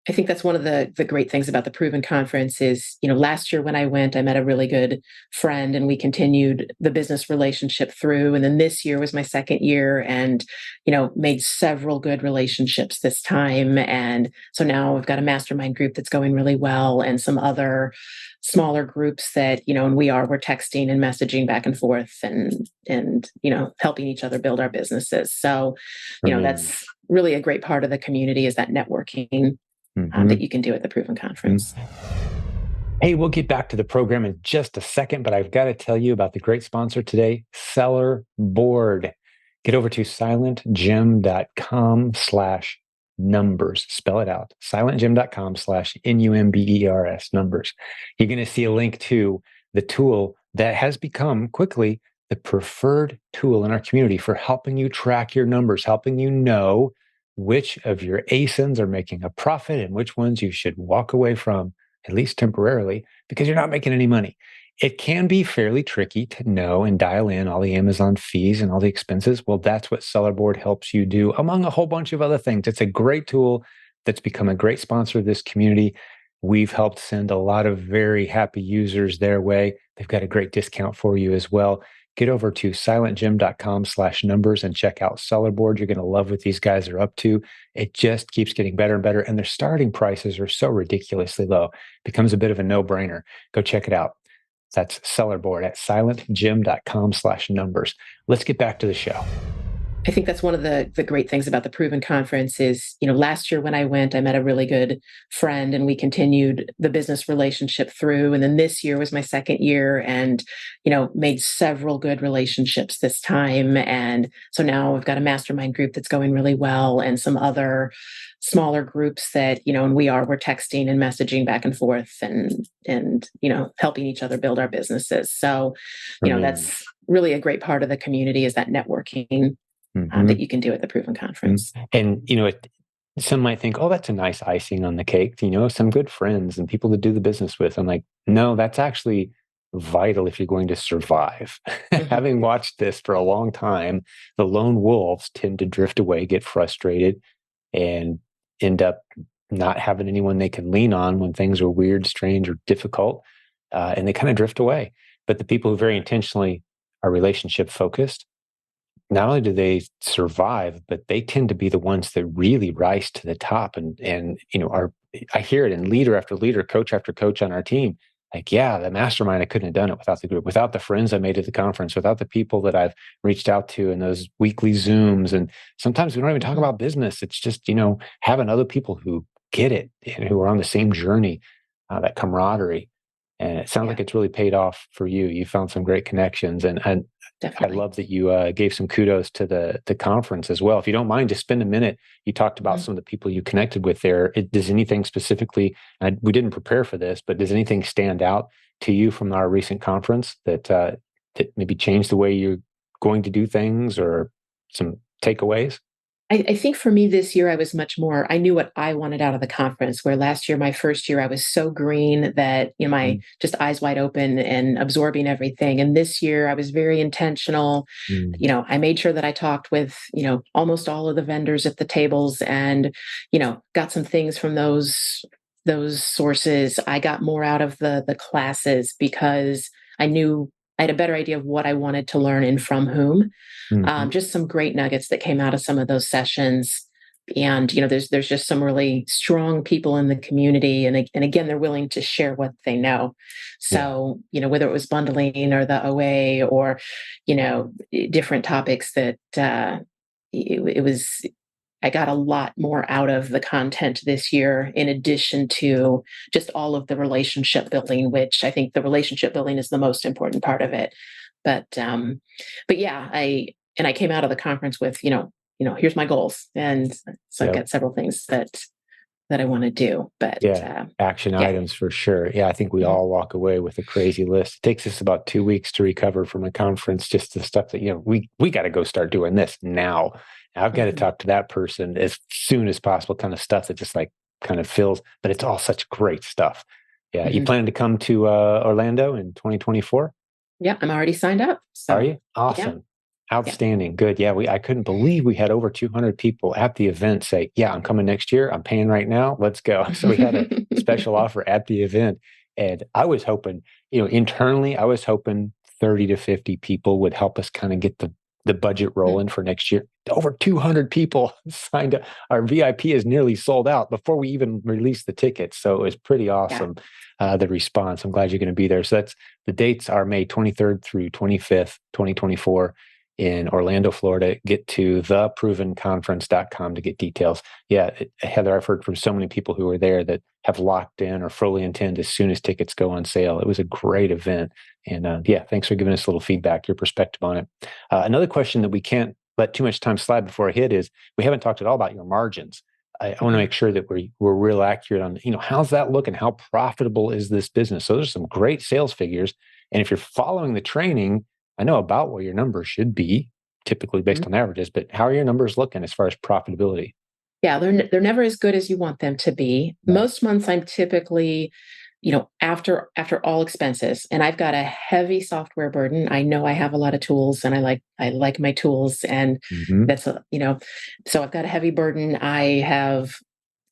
I think that's one of the great things about the Proven Conference is, last year when I went, I met a really good friend and we continued the business relationship through. And then this year was my second year and, made several good relationships this time. And so now we've got a mastermind group that's going really well and some other smaller groups that, and we're texting and messaging back and forth and, helping each other build our businesses. So, Tremendous. that's really a great part of the community is that networking that Mhm. you can do at the Proven Mhm. Conference. Hey, we'll get back to the program in just a second, but I've got to tell you about the great sponsor today, Seller Board. Get over to silentjim.com/numbers. Spell it out. silentjim.com/numbers numbers. You're going to see a link to the tool that has become quickly the preferred tool in our community for helping you track your numbers, helping you know which of your ASINs are making a profit and which ones you should walk away from, at least temporarily, because you're not making any money. It can be fairly tricky to know and dial in all the Amazon fees and all the expenses. Well, that's what Sellerboard helps you do, among a whole bunch of other things. It's a great tool that's become a great sponsor of this community. We've helped send a lot of very happy users their way. They've got a great discount for you as well. Get over to silentjim.com/numbers and check out Sellerboard. You're going to love what these guys are up to. It just keeps getting better and better. And their starting prices are so ridiculously low. Becomes a bit of a no-brainer. Go check it out. That's Sellerboard at silentjim.com/numbers. Let's get back to the show. I think that's one of the great things about the Proven Conference is, last year when I went, I met a really good friend and we continued the business relationship through. And then this year was my second year and, made several good relationships this time. And so now we've got a mastermind group that's going really well and some other smaller groups that, and we're texting and messaging back and forth and, helping each other build our businesses. So, that's really a great part of the community is that networking that you can do at the Proven Conference. And some might think, oh, that's a nice icing on the cake. Some good friends and people to do the business with. I'm like, no, that's actually vital if you're going to survive. Mhm. Having watched this for a long time, the lone wolves tend to drift away, get frustrated, and end up not having anyone they can lean on when things are weird, strange, or difficult. And they kind of drift away. But the people who very intentionally are relationship focused, not only do they survive, but they tend to be the ones that really rise to the top and are. I hear it in leader after leader, coach after coach on our team. Like, yeah, the mastermind, I couldn't have done it without the group, without the friends I made at the conference, without the people that I've reached out to in those weekly Zooms. And sometimes we don't even talk Mhm. about business. It's just, having other people who get it and who are on the same journey, that camaraderie. And it sounds like it's really paid off for you. You found some great connections, and I Definitely. love that you gave some kudos to the conference as well. If you don't mind, just spend a minute. You talked about some of the people you connected with there. Does anything specifically? We didn't prepare for this, but does anything stand out to you from our recent conference that maybe changed the way you're going to do things, or some takeaways? I think for me this year, I was much more, I knew what I wanted out of the conference, where last year, my first year, I was so green that, my Mm, just eyes wide open and absorbing everything. And this year, I was very intentional. mm, I made sure that I talked with, almost all of the vendors at the tables and, got some things from those sources. I got more out of the classes because I knew I had a better idea of what I wanted to learn and from whom. mhm. Just some great nuggets that came out of some of those sessions. And there's just some really strong people in the community, and again, they're willing to share what they know. Yeah, So whether it was bundling or the OA or different topics that it was. I got a lot more out of the content this year, in addition to just all of the relationship building, which I think the relationship building is the most important part of it. But yeah, I came out of the conference with, here's my goals. And so I've yeah. got several things that I want to do. But Yeah, action yeah. items for sure. Yeah, I think we Mhm. all walk away with a crazy list. It takes us about 2 weeks to recover from a conference, just the stuff that, we got to go start doing this now. I've got to Mhm. talk to that person as soon as possible, kind of stuff that just like kind of fills, but it's all such great stuff. Yeah, you Mhm. planning to come to Orlando in 2024? Yeah, I'm already signed up. Are So you? yeah, Awesome. yeah. Outstanding. Good. Yeah, I couldn't believe we had over 200 people at the event say, "Yeah, I'm coming next year. I'm paying right now. Let's go." So we had a special offer at the event, and I was hoping, internally, I was hoping 30 to 50 people would help us kind of get the budget rolling for next year. Over 200 people signed up. Our VIP is nearly sold out before we even released the tickets. So it was pretty Yeah. awesome, the response. I'm glad you're going to be there. So the dates are May 23rd through 25th, 2024 in Orlando, Florida. Get to theprovenconference.com to get details. Yeah, Heather, I've heard from so many people who are there that have locked in or fully intend as soon as tickets go on sale. It was a great event. And yeah, thanks for giving us a little feedback, your perspective on it. Another question that we can't let too much time slide before I hit is, we haven't talked at all about your margins. I want to Mhm. make sure that we're real accurate on, how's that look and how profitable is this business? So there's some great sales figures. And if you're following the training, I know about what your numbers should be, typically based Mhm. on averages, but how are your numbers looking as far as profitability? Yeah, they're never as good as you want them to be. Right. Most months I'm typically, after all expenses, and I've got a heavy software burden. I know I have a lot of tools, and I like my tools, and Hmm. that's so I've got a heavy burden.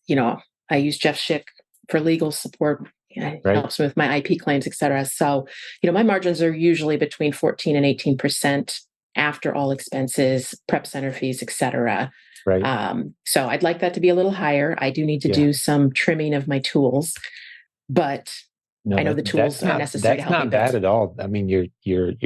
You know, I use Jeff Schick for legal support. He Right. helps me with my IP claims, et cetera. So, my margins are usually between 14 and 18% after all expenses, prep center fees, et cetera. Right. So I'd like that to be a little higher. I do need to Yeah. do some trimming of my tools, but No, I know the that's tools are not necessary to help me bad build. at all. I mean, you're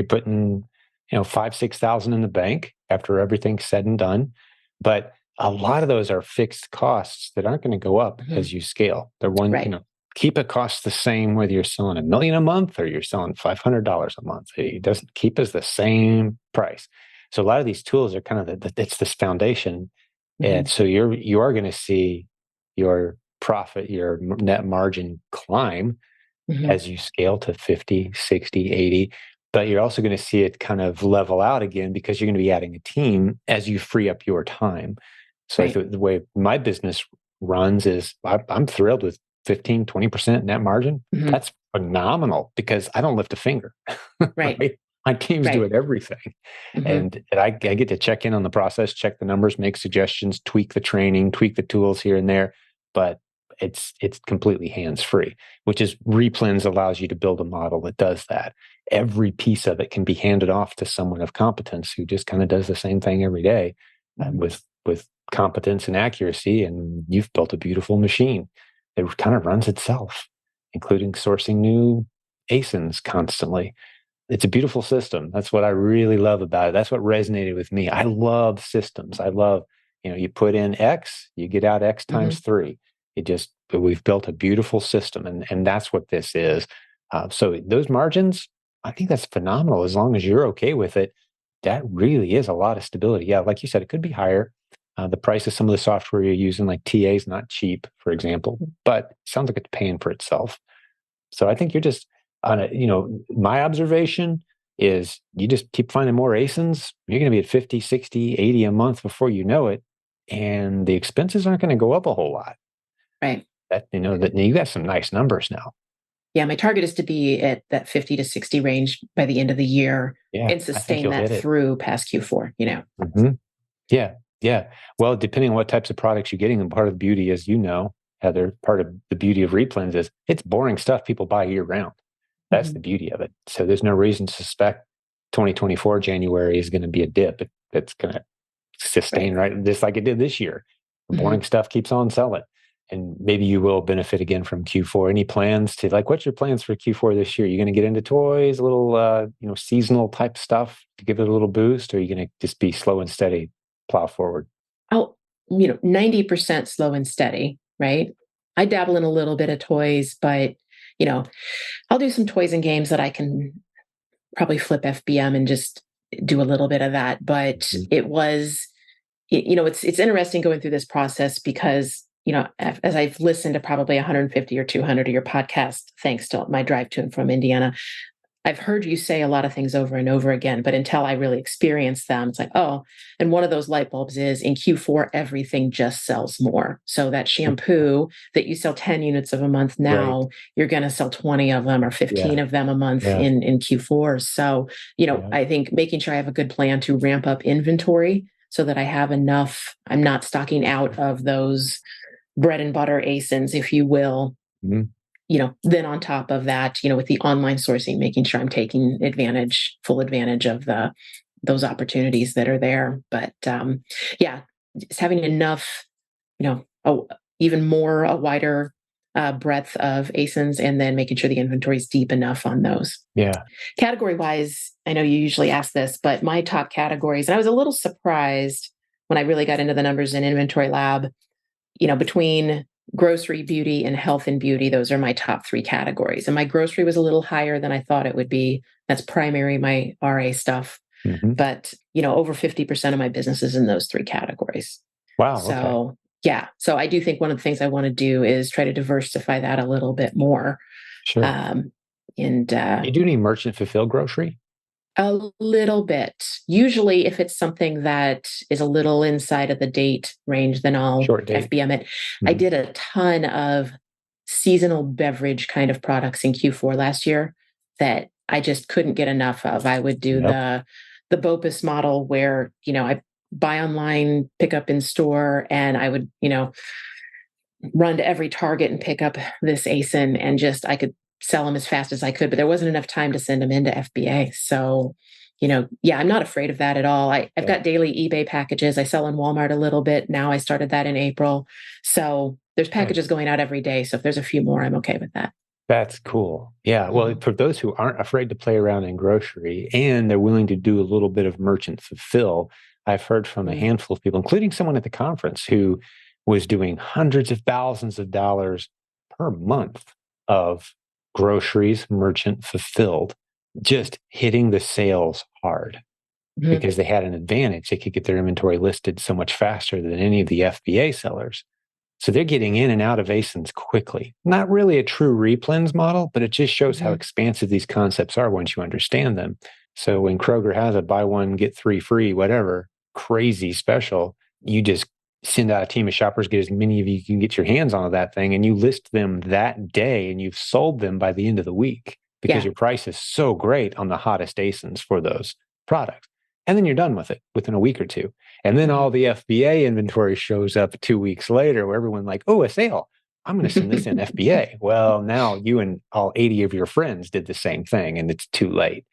putting, 5,000, 6,000 in the bank after everything's said and done. But a lot of those are fixed costs that aren't going to go up Mhm. as you scale. They're Right. keep a cost the same whether you're selling $1 million a month or you're selling $500 a month. It doesn't keep as the same price. So a lot of these tools are kind of it's this foundation. And Mhm. so you are going to see your profit, your net margin climb Mhm. as you scale to 50, 60, 80. But you're also going to see it kind of level out again because you're going to be adding a team as you free up your time. So Right. the way my business runs is, I'm thrilled with 15, 20% net margin. Mhm. That's phenomenal because I don't lift a finger, Right. right? My team's Right. doing everything. Mhm. And I get to check in on the process, check the numbers, make suggestions, tweak the training, tweak the tools here and there. But it's completely hands free, which is REPLENS allows you to build a model that does that. Every piece of it can be handed off to someone of competence who just kind of does the same thing every day, Mhm. with competence and accuracy, and you've built a beautiful machine that kind of runs itself, including sourcing new ASINs constantly. It's a beautiful system. That's what I really love about it. That's what resonated with me. I love systems. I love, you put in X, you get out X times Mhm. three. We've built a beautiful system, and that's what this is. So those margins, I think that's phenomenal. As long as you're okay with it, that really is a lot of stability. Yeah, like you said, it could be higher. The price of some of the software you're using, like TA, is not cheap, for example, but it sounds like it's paying for itself. So I think you're just on a, my observation is you just keep finding more ASINs. You're going to be at 50, 60, 80 a month before you know it. And the expenses aren't going to go up a whole lot. Right. That you got some nice numbers now. Yeah, my target is to be at that 50 to 60 range by the end of the year Yeah, and I think sustain you'll that hit it. through past Q4, Mm-hmm. Yeah, yeah. Well, depending on what types of products you're getting, and part of the beauty, as you know, Heather, part of the beauty of REPLENS is it's boring stuff people buy year round. That's the beauty of it. So there's no reason to suspect 2024 January is going to be a dip. It's going to sustain right just like it did this year. The boring stuff keeps on selling. And maybe you will benefit again from Q4. Any plans to what's your plans for Q4 this year? Are you going to get into toys, a little seasonal type stuff to give it a little boost, or are you going to just be slow and steady, plow forward? Oh, 90% slow and steady, right? I dabble in a little bit of toys, but I'll do some toys and games that I can probably flip FBM and just do a little bit of that. But it's interesting going through this process because, as I've listened to probably 150 or 200 of your podcasts, thanks to my drive to and from Indiana, I've heard you say a lot of things over and over again, but until I really experience them, it's like, oh, and one of those light bulbs is in Q4, everything just sells more. So that shampoo that you sell 10 units of a month now, right, you're going to sell 20 of them or 15 of them a month in Q4. So, I think making sure I have a good plan to ramp up inventory so that I have enough, I'm not stocking out of those bread and butter ASINs, if you will. Then on top of that, with the online sourcing, making sure I'm taking full advantage of those opportunities that are there. But just having enough, a wider breadth of ASINs, and then making sure the inventory is deep enough on those. Yeah. Category wise, I know you usually ask this, but my top categories, and I was a little surprised when I really got into the numbers in Inventory Lab, between grocery, beauty, and health and beauty, those are my top 3 categories. And my grocery was a little higher than I thought it would be. That's primary, my RA stuff. But, over 50% of my business is in those 3 categories. Wow. So, okay. Yeah. So I do think one of the things I want to do is try to diversify that a little bit more. Sure. You do any merchant fulfilled grocery? A little bit. Usually, if it's something that is a little inside of the date range, then I'll FBM it. I did a ton of seasonal beverage kind of products in Q4 last year that I just couldn't get enough of. I would do the BOPUS model where, I buy online, pick up in store, and I would, run to every Target and pick up this ASIN, and I could sell them as fast as I could, but there wasn't enough time to send them into FBA. So, I'm not afraid of that at all. I've got daily eBay packages. I sell in Walmart a little bit. Now I started that in April. So there's packages going out every day. So if there's a few more, I'm okay with that. That's cool. Yeah. Well, for those who aren't afraid to play around in grocery and they're willing to do a little bit of merchant fulfill, I've heard from a handful of people, including someone at the conference who was doing hundreds of thousands of dollars per month of groceries, merchant fulfilled, just hitting the sales hard because they had an advantage. They could get their inventory listed so much faster than any of the FBA sellers. So they're getting in and out of ASINs quickly. Not really a true REPLENS model, but it just shows how expansive these concepts are once you understand them. So when Kroger has a buy one, get 3 free, whatever, crazy special, you just send out a team of shoppers, get as many of you can get your hands on that thing, and you list them that day, and you've sold them by the end of the week because your price is so great on the hottest ASINs for those products. And then you're done with it within a week or two. And then all the FBA inventory shows up 2 weeks later where everyone oh, a sale. I'm going to send this in FBA. Well, now you and all 80 of your friends did the same thing, and it's too late.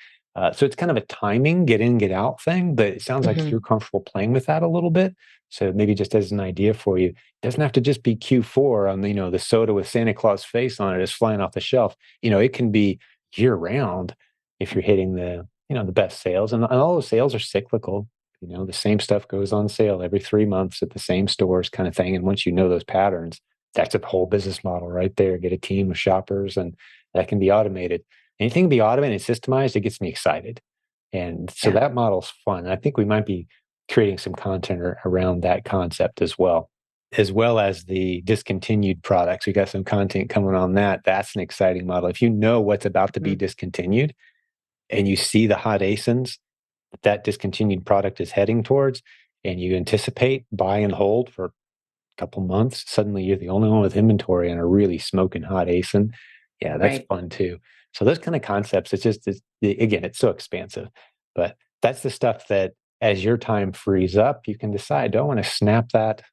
So it's kind of a timing, get in, get out thing, but it sounds like you're comfortable playing with that a little bit. So maybe just as an idea for you, it doesn't have to just be Q4 on the soda with Santa Claus face on it is flying off the shelf. It can be year round if you're hitting the best sales, and all those sales are cyclical. The same stuff goes on sale every 3 months at the same stores kind of thing. And once you know those patterns, That's a whole business model right there. Get a team of shoppers, and that can be automated. Anything can be automated and systemized, it gets me excited. And so Yeah. that model's fun. I think we might be creating some content around that concept as well as the discontinued products. We got some content coming on that. That's an exciting model. If you know what's about to be Mhm. discontinued and you see the hot ASINs that discontinued product is heading towards, and you anticipate buy and hold for a couple months, suddenly you're the only one with inventory and a really smoking hot ASIN. Yeah, that's Right. fun too. So those kind of concepts, again, it's so expansive, but that's the stuff that as your time frees up, you can decide, do I want to snap that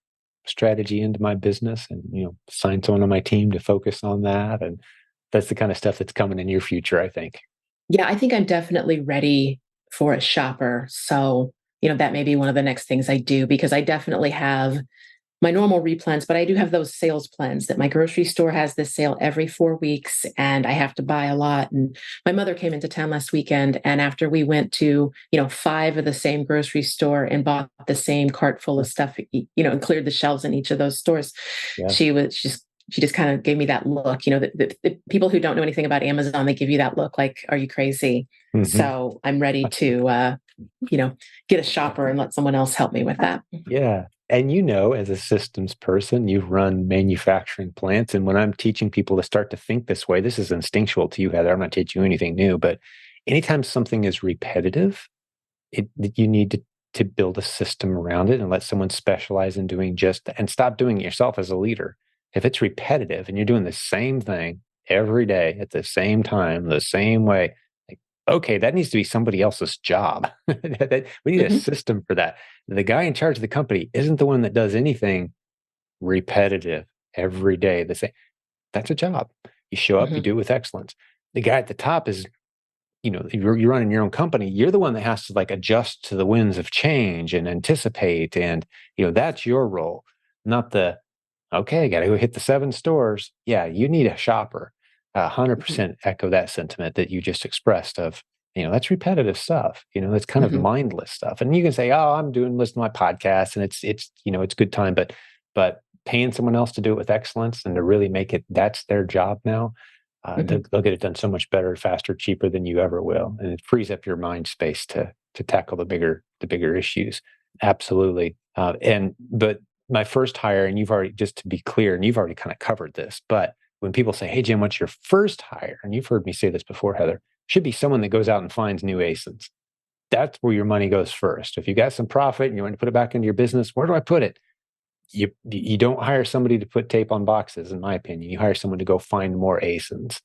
strategy into my business and, assign someone on my team to focus on that? And that's the kind of stuff that's coming in your future, I think. Yeah, I think I'm definitely ready for a shopper. So, that may be one of the next things I do, because I definitely have my normal replens, but I do have those sales plans that my grocery store has this sale every 4 weeks and I have to buy a lot. And my mother came into town last weekend. And after we went to, five of the same grocery store and bought the same cart full of stuff, and cleared the shelves in each of those stores, Yeah. she just kind of gave me that look. The people who don't know anything about Amazon, they give you that look like, are you crazy? Hmm. So I'm ready to, get a shopper and let someone else help me with that. Yeah. And as a systems person, you've run manufacturing plants. And when I'm teaching people to start to think this way, this is instinctual to you, Heather. I'm not teaching you anything new, but anytime something is repetitive, you need to build a system around it and let someone specialize in doing just and stop doing it yourself as a leader. If it's repetitive and you're doing the same thing every day at the same time, the same way, like, okay, that needs to be somebody else's job. We need a Hmm. system for that. The guy in charge of the company isn't the one that does anything repetitive every day. The same. That's a job. You show up, you Hmm. do it with excellence. The guy at the top is, you're running your own company. You're the one that has to like adjust to the winds of change and anticipate. And, that's your role, not the, okay, I got to go hit the 7 stores. Yeah, you need a shopper. Hmm. 100% echo that sentiment that you just expressed of, that's repetitive stuff. That's kind of Hmm. mindless stuff. And you can say, oh, I'm doing listen to my podcast and it's good time, but paying someone else to do it with excellence and to really make it, that's their job now. Hmm. They'll get it done so much better, faster, cheaper than you ever will, and it frees up your mind space to tackle the bigger issues. Absolutely. But my first hire, and you've already, just to be clear, and you've already kind of covered this, but when people say, "Hey Jim, what's your first hire?" and you've heard me say this before, Heather, should be someone that goes out and finds new ASINs. That's where your money goes first. If you got some profit and you want to put it back into your business, where do I put it? You don't hire somebody to put tape on boxes, in my opinion. You hire someone to go find more ASINs,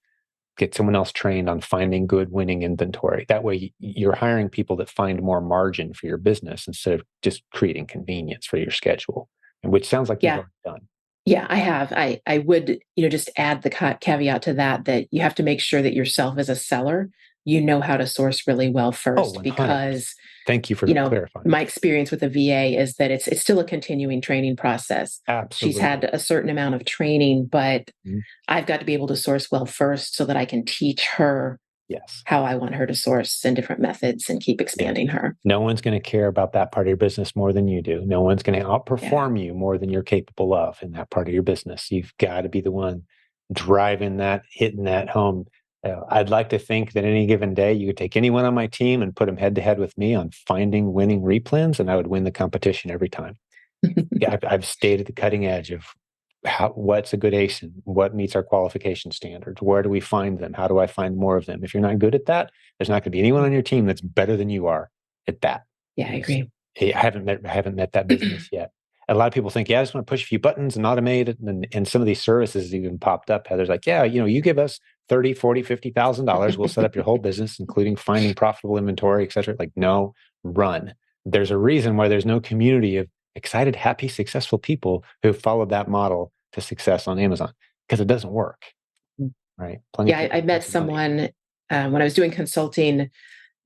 get someone else trained on finding good winning inventory. That way you're hiring people that find more margin for your business instead of just creating convenience for your schedule, and which sounds like you've Yeah. already done. Yeah, I have. I would, just add the caveat to that, that you have to make sure that yourself as a seller, you know how to source really well Oh, first, 100%. because, Thank you for clarifying. my experience with a VA is that it's still a continuing training process. She's had Absolutely. a certain amount of training, but Mhm. I've got to be able to source well first so that I can teach her Yes. how I want her to source and different methods and keep Yeah. expanding her. No one's going to care about that part of your business more than you do. No one's going to Yeah. outperform you more than you're capable of in that part of your business. You've got to be the one driving that, hitting that home. I'd like to think that any given day you could take anyone on my team and put them head to head with me on finding winning replens, and I would win the competition every time. Yeah, I've stayed at the cutting edge of what's a good ASIN, what meets our qualification standards, where do we find them, how do I find more of them? If you're not good at that, there's not going to be anyone on your team that's better than you are at that. Yeah, I So, agree. I haven't met that business yet. A lot of people think, yeah, I just want to push a few buttons and automate it. And some of these services even popped up. Heather's like, yeah, you give us 30, 40, $50,000. We'll set up your whole business, including finding profitable inventory, et cetera. Like, no, run. There's a reason why there's no community of excited, happy, successful people who have followed that model to success on Amazon, because it doesn't work, right? Plenty of Yeah, people I met making money. someone when I was doing consulting.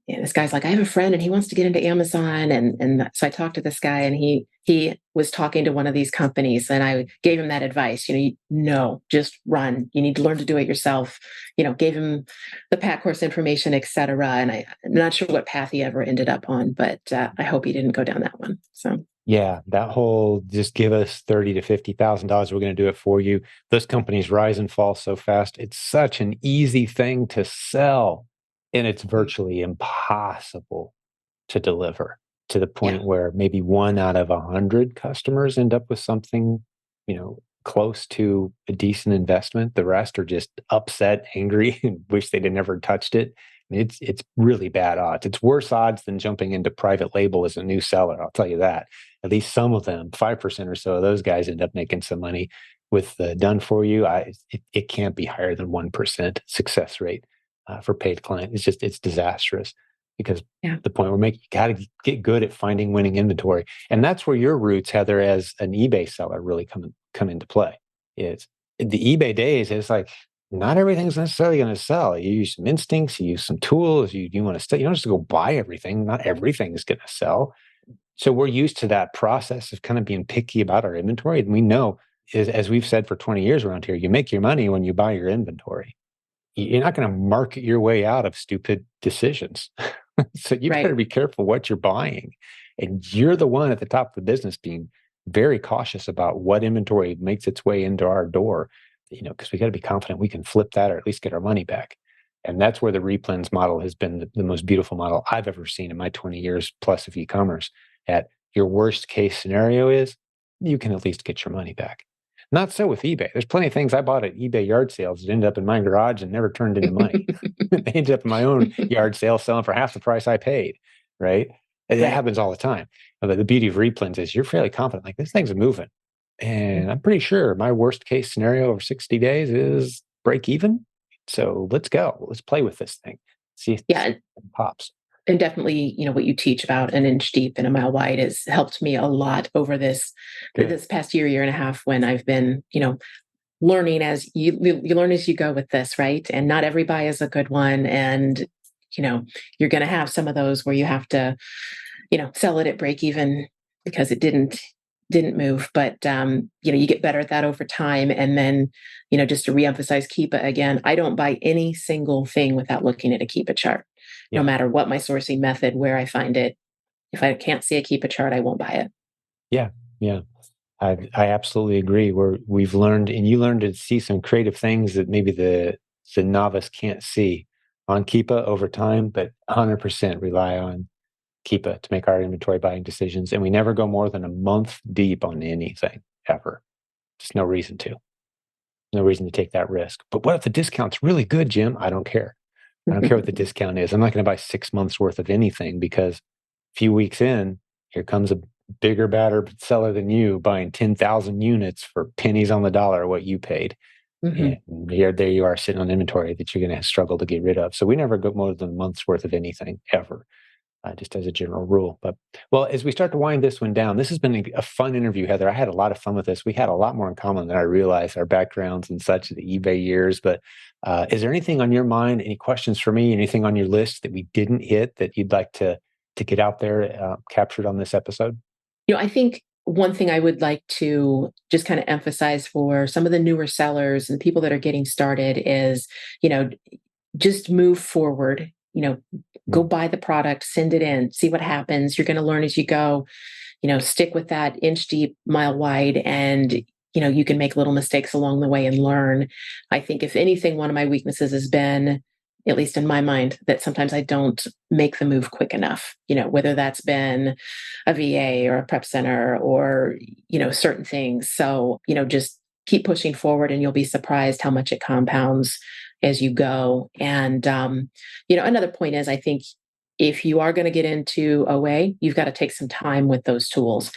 This guy's like, I have a friend and he wants to get into Amazon, and so I talked to this guy, and he was talking to one of these companies, and I gave him that advice. No, just run. You need to learn to do it yourself. Gave him the Pat course information, etc. And I'm not sure what path he ever ended up on, but I hope he didn't go down that one. So Yeah, that whole just give us 30 to $50,000, we're going to do it for you. Those companies rise and fall so fast. It's such an easy thing to sell, and it's Mhm. virtually impossible to deliver, to the Yeah, point where maybe 1 out of 100 customers end up with something, close to a decent investment. The rest are just upset, angry, and wish they'd have never touched it. It's really bad odds. It's worse odds than jumping into private label as a new seller, I'll tell you that. At least some of them, 5% or so of those guys end up making some money with the done for you. It can't be higher than 1% success rate for paid client. It's disastrous because yeah, the point we're making, you got to get good at finding winning inventory. And that's where your roots, Heather, as an eBay seller really come into play. Is the eBay days, it's like not everything's necessarily going to sell. You use some instincts, you use some tools, you want to you don't just go buy everything. Not everything is going to sell. So we're used to that process of kind of being picky about our inventory. And we know, as we've said for 20 years around here, you make your money when you buy your inventory. You're not going to market your way out of stupid decisions. So you better right. be careful what you're buying. And you're the one at the top of the business being very cautious about what inventory makes its way into our door, because we got to be confident we can flip that or at least get our money back. And that's where the replens model has been the most beautiful model I've ever seen in my 20 years plus of e-commerce. At your worst case scenario is you can at least get your money back. Not so with eBay. There's plenty of things I bought at eBay yard sales that ended up in my garage and never turned into money. They ended up in my own yard sale selling for half the price I paid, right? And that Right. happens all the time. But the beauty of replens is you're fairly confident, like this thing's moving. And I'm pretty sure my worst case scenario over 60 days is break even. So let's go. Let's play with this thing. See Yeah, if it pops. and definitely, what you teach about an inch deep and a mile wide has helped me a lot over Good. this past year and a half when I've been, learning as you learn as you go with this, right? And not every buy is a good one, and you know you're going to have some of those where you have to, sell it at break even because it didn't move. But you get better at that over time. And then, just to reemphasize Keepa again, I don't buy any single thing without looking at a Keepa chart, no Yeah. matter what my sourcing method, where I find it. If I can't see a Keepa chart, I won't buy it. Yeah. Yeah. I absolutely agree. We've learned, and you learned to see some creative things that maybe the novice can't see on Keepa over time, but 100% rely on Keepa to make our inventory buying decisions. And we never go more than a month deep on anything ever. Just no reason to. No reason to take that risk. But what if the discount's really good, Jim? I don't care. I don't care what the discount is. I'm not going to buy 6 months worth of anything because a few weeks in, here comes a bigger, badder seller than you buying 10,000 units for pennies on the dollar what you paid. And Mhm. there you are sitting on inventory that you're going to struggle to get rid of. So we never go more than a month's worth of anything ever, just as a general rule. But well, as we start to wind this one down, this has been a fun interview, Heather. I had a lot of fun with this. We had a lot more in common than I realized, our backgrounds and such, the eBay years. But is there anything on your mind, any questions for me, anything on your list that we didn't hit that you'd like to get out there captured on this episode? I think one thing I would like to just kind of emphasize for some of the newer sellers and people that are getting started is, you know, just move forward, go Mm, buy the product, send it in, see what happens. You're going to learn as you go, stick with that inch deep, mile wide, and you can make little mistakes along the way and learn. I think if anything, one of my weaknesses has been, at least in my mind, that sometimes I don't make the move quick enough, whether that's been a VA or a prep center or, certain things. So, just keep pushing forward and you'll be surprised how much it compounds as you go. And, another point is, I think if you are going to get into OA, you've got to take some time with those tools.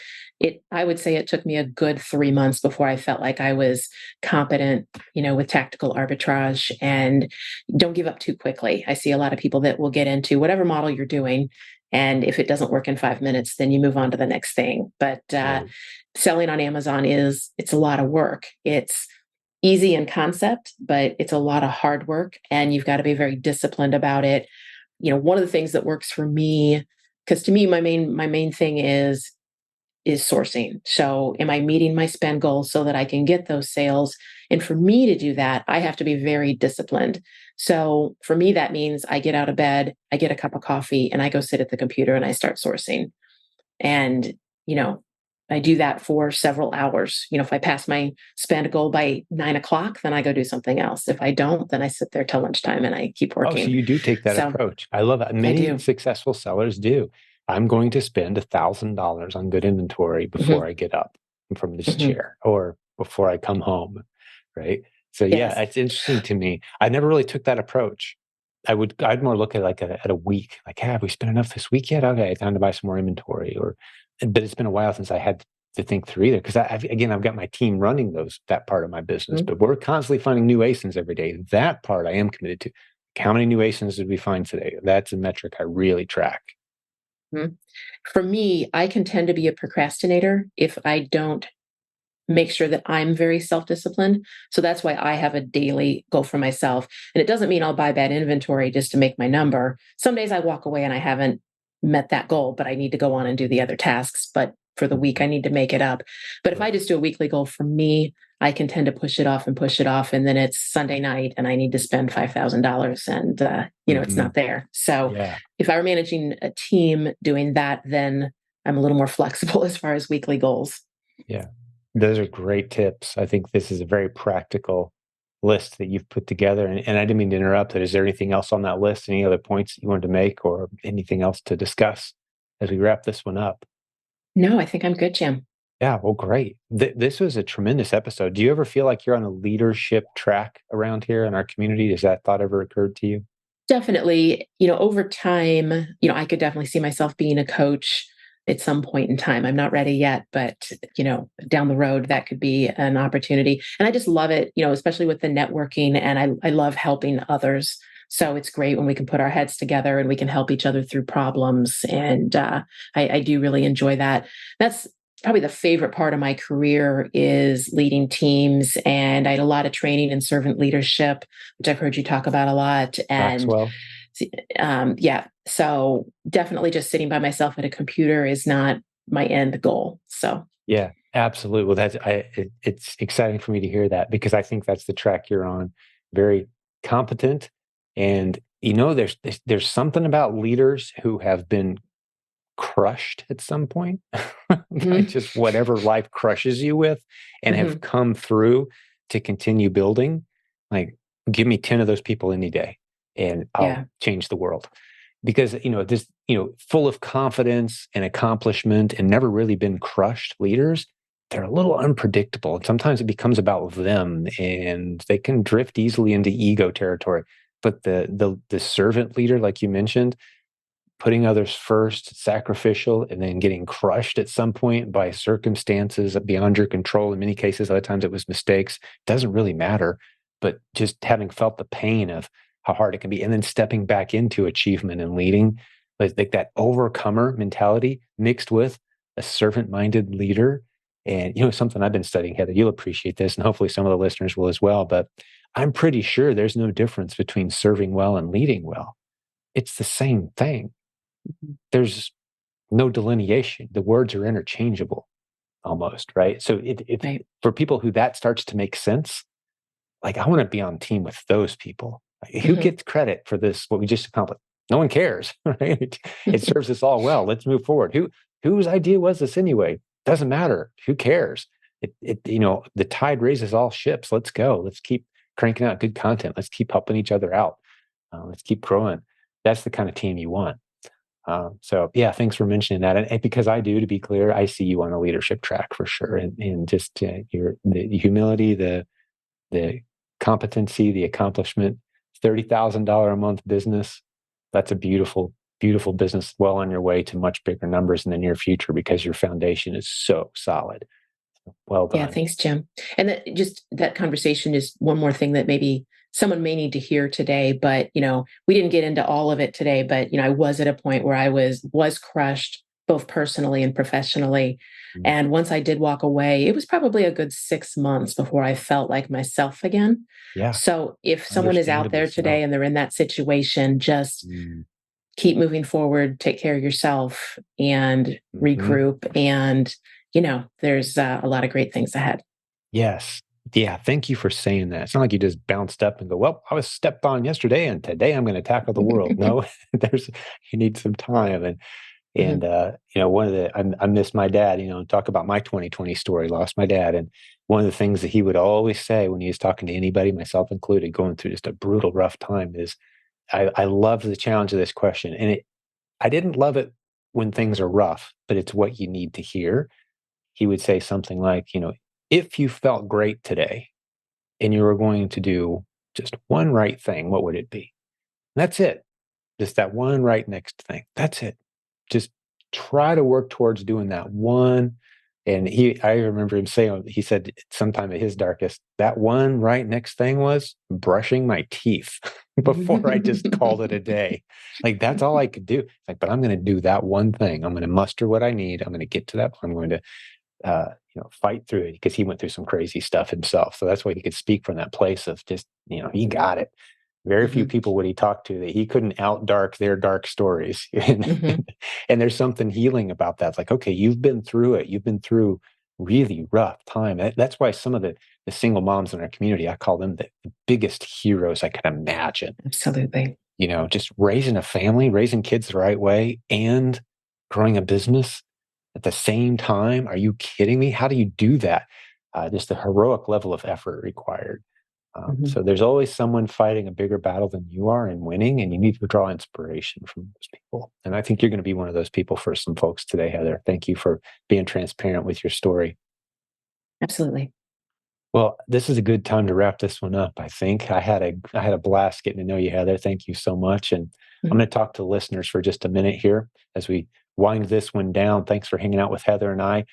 I would say it took me a good 3 months before I felt like I was competent, with tactical arbitrage. And don't give up too quickly. I see a lot of people that will get into whatever model you're doing. And if it doesn't work in 5 minutes, then you move on to the next thing. But right. selling on Amazon it's a lot of work. It's easy in concept, but it's a lot of hard work. And you've got to be very disciplined about it. One of the things that works for me, because to me my main thing is sourcing. So am I meeting my spend goals so that I can get those sales? And for me to do that, I have to be very disciplined. So for me, that means I get out of bed, I get a cup of coffee, and I go sit at the computer and I start sourcing. And I do that for several hours. If I pass my span goal by 9 o'clock, then I go do something else. If I don't, then I sit there till lunchtime and I keep Oh, so working. you do take that So approach. I love that. I Many do. successful sellers do. I'm going to spend $1,000 on good inventory before Hmm. I get up from this Hmm. chair or before I come home. Right. So yeah, Yes. it's interesting to me. I never really took that approach. I'd more look at like at a week, like, have we spent enough this week yet? Okay, time to buy some more inventory. But it's been a while since I had to think through either. Cause I've got my team running that part of my business, Mhm. but we're constantly finding new ASINs every day. That part I am committed to. How many new ASINs did we find today? That's a metric I really track. Mhm. For me, I can tend to be a procrastinator if I don't make sure that I'm very self-disciplined. So that's why I have a daily goal for myself. And it doesn't mean I'll buy bad inventory just to make my number. Some days I walk away and I haven't met that goal, but I need to go on and do the other tasks. But for the week, I need to make it up. But if I just do a weekly goal for me, I can tend to push it off and push it off. And then it's Sunday night and I need to spend $5,000 and, it's Hmm. not there. So Yeah. if I were managing a team doing that, then I'm a little more flexible as far as weekly goals. Yeah. Those are great tips. I think this is a very practical list that you've put together. And I didn't mean to interrupt, but is there anything else on that list? Any other points you wanted to make or anything else to discuss as we wrap this one up? No, I think I'm good, Jim. Yeah, well, great. This was a tremendous episode. Do you ever feel like you're on a leadership track around here in our community? Has that thought ever occurred to you? Definitely, over time, I could definitely see myself being a coach at some point in time. I'm not ready yet, but down the road that could be an opportunity. And I just love it, especially with the networking, and I love helping others. So it's great when we can put our heads together and we can help each other through problems. And I do really enjoy that. That's probably the favorite part of my career is leading teams. And I had a lot of training in servant leadership, which I've heard you talk about a lot. And Maxwell? yeah, so definitely just sitting by myself at a computer is not my end goal. So, Yeah, absolutely. Well, it's exciting for me to hear that because I think that's the track you're on. Very competent, and there's something about leaders who have been crushed at some point by mhm, just whatever life crushes you with, and have mhm, come through to continue building. Like, give me 10 of those people any day, and I'll yeah, change the world because this full of confidence and accomplishment and never really been crushed leaders, they're a little unpredictable and sometimes it becomes about them and they can drift easily into ego territory. But the servant leader, like you mentioned, putting others first, sacrificial, and then getting crushed at some point by circumstances beyond your control. In many cases, other times it was mistakes. Doesn't really matter, but just having felt the pain of how hard it can be, and then stepping back into achievement and leading, like that overcomer mentality mixed with a servant-minded leader. And something I've been studying, Heather, you'll appreciate this, and hopefully some of the listeners will as well. But I'm pretty sure there's no difference between serving well and leading well. It's the same thing. mhm, There's no delineation. The words are interchangeable almost, right? So if right. for people who that starts to make sense, like I want to be on team with those people. Who Mhm. gets credit for this, what we just accomplished? No one cares, right? It serves us all well. Let's move forward. Whose idea was this anyway? Doesn't matter. Who cares? The tide raises all ships. Let's go. Let's keep cranking out good content. Let's keep helping each other out. Let's keep growing. That's the kind of team you want. So yeah, thanks for mentioning that. And because I do, to be clear, I see you on a leadership track for sure. And just the humility, the competency, the accomplishment, $30,000 a month business. That's a beautiful, beautiful business. Well on your way to much bigger numbers in the near future because your foundation is so solid. Well Yeah, done. thanks, Jim. And that conversation is one more thing that maybe someone may need to hear today. But we didn't get into all of it today. But I was at a point where I was crushed both personally and professionally. Mm. And once I did walk away, it was probably a good 6 months before I felt like myself again. Yeah, So if someone is out understandably there today so. and they're in that situation, just Mm. keep moving forward, take care of yourself, and Hmm. regroup. And, there's a lot of great things ahead. Yes. Yeah. Thank you for saying that. It's not like you just bounced up and go, well, I was stepped on yesterday and today I'm going to tackle the world. No, there's, you need some time. And And one of I miss my dad. Talk about my 2020 story. Lost my dad, and one of the things that he would always say when he was talking to anybody, myself included, going through just a brutal, rough time, is I love the challenge of this question, and I didn't love it when things are rough, but it's what you need to hear. He would say something like, if you felt great today and you were going to do just one right thing, what would it be? And that's it. Just that one right next thing. That's it. Just try to work towards doing that one. And I remember him saying, he said sometime at his darkest, that one right next thing was brushing my teeth before I just called it a day. Like that's all I could do. Like, but I'm going to do that one thing. I'm going to muster what I need. I'm going to get to that. I'm going to fight through it because he went through some crazy stuff himself. So that's why he could speak from that place of just, he got it. Very few people would he talk to that he couldn't out dark their dark stories. And there's something healing about that. It's like, okay, you've been through it. You've been through really rough time. That's why some of the single moms in our community, I call them the biggest heroes I can imagine. Absolutely. Just raising a family, raising kids the right way, and growing a business at the same time. Are you kidding me? How do you do that? Just the heroic level of effort required. So there's always someone fighting a bigger battle than you are and winning, and you need to draw inspiration from those people. And I think you're going to be one of those people for some folks today, Heather. Thank you for being transparent with your story. Absolutely. Well, this is a good time to wrap this one up. I think I had a blast getting to know you, Heather. Thank you so much. And I'm going to talk to listeners for just a minute here as we wind this one down. Thanks for hanging out with Heather and I.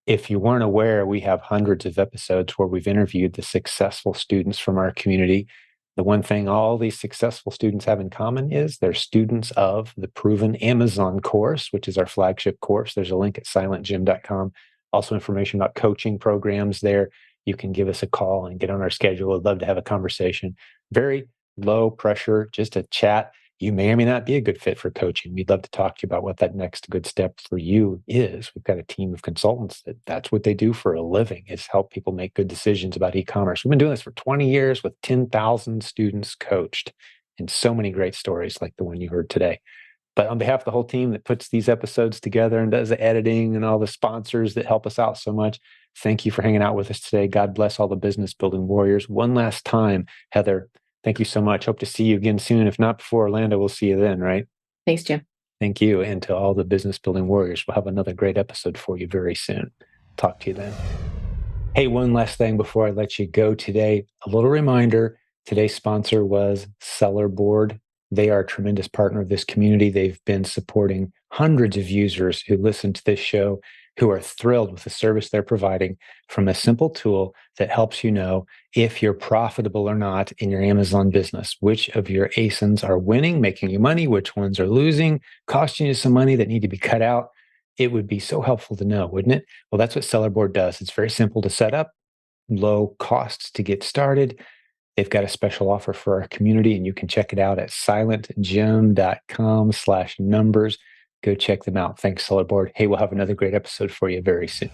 If you weren't aware, we have hundreds of episodes where we've interviewed the successful students from our community. The one thing all these successful students have in common is they're students of the Proven Amazon course, which is our flagship course. There's a link at silentjimdotcom. Also information about coaching programs there. You can give us a call and get on our schedule. I'd love to have a conversation. Very low pressure, just a chat. You may or may not be a good fit for coaching. We'd love to talk to you about what that next good step for you is. We've got a team of consultants that's what they do for a living, is help people make good decisions about e-commerce. We've been doing this for 20 years with 10,000 students coached, and so many great stories like the one you heard today. But on behalf of the whole team that puts these episodes together and does the editing and all the sponsors that help us out so much, thank you for hanging out with us today. God bless all the business building warriors. One last time, Heather, thank you so much. Hope to see you again soon. If not before Orlando, we'll see you then, right? Thanks, Jim. Thank you. And to all the business building warriors, we'll have another great episode for you very soon. Talk to you then. Hey, one last thing before I let you go today. A little reminder, today's sponsor was Seller Board. They are a tremendous partner of this community. They've been supporting hundreds of users who listen to this show, who are thrilled with the service they're providing, from a simple tool that helps you know if you're profitable or not in your Amazon business, which of your ASINs are winning, making you money, which ones are losing, costing you some money that need to be cut out. It would be so helpful to know, wouldn't it? Well, that's what Seller Board does. It's very simple to set up, low costs to get started. They've got a special offer for our community, and you can check it out at silentjimdotcom/numbers. Go check them out. Thanks, Seller Board. Hey, we'll have another great episode for you very soon.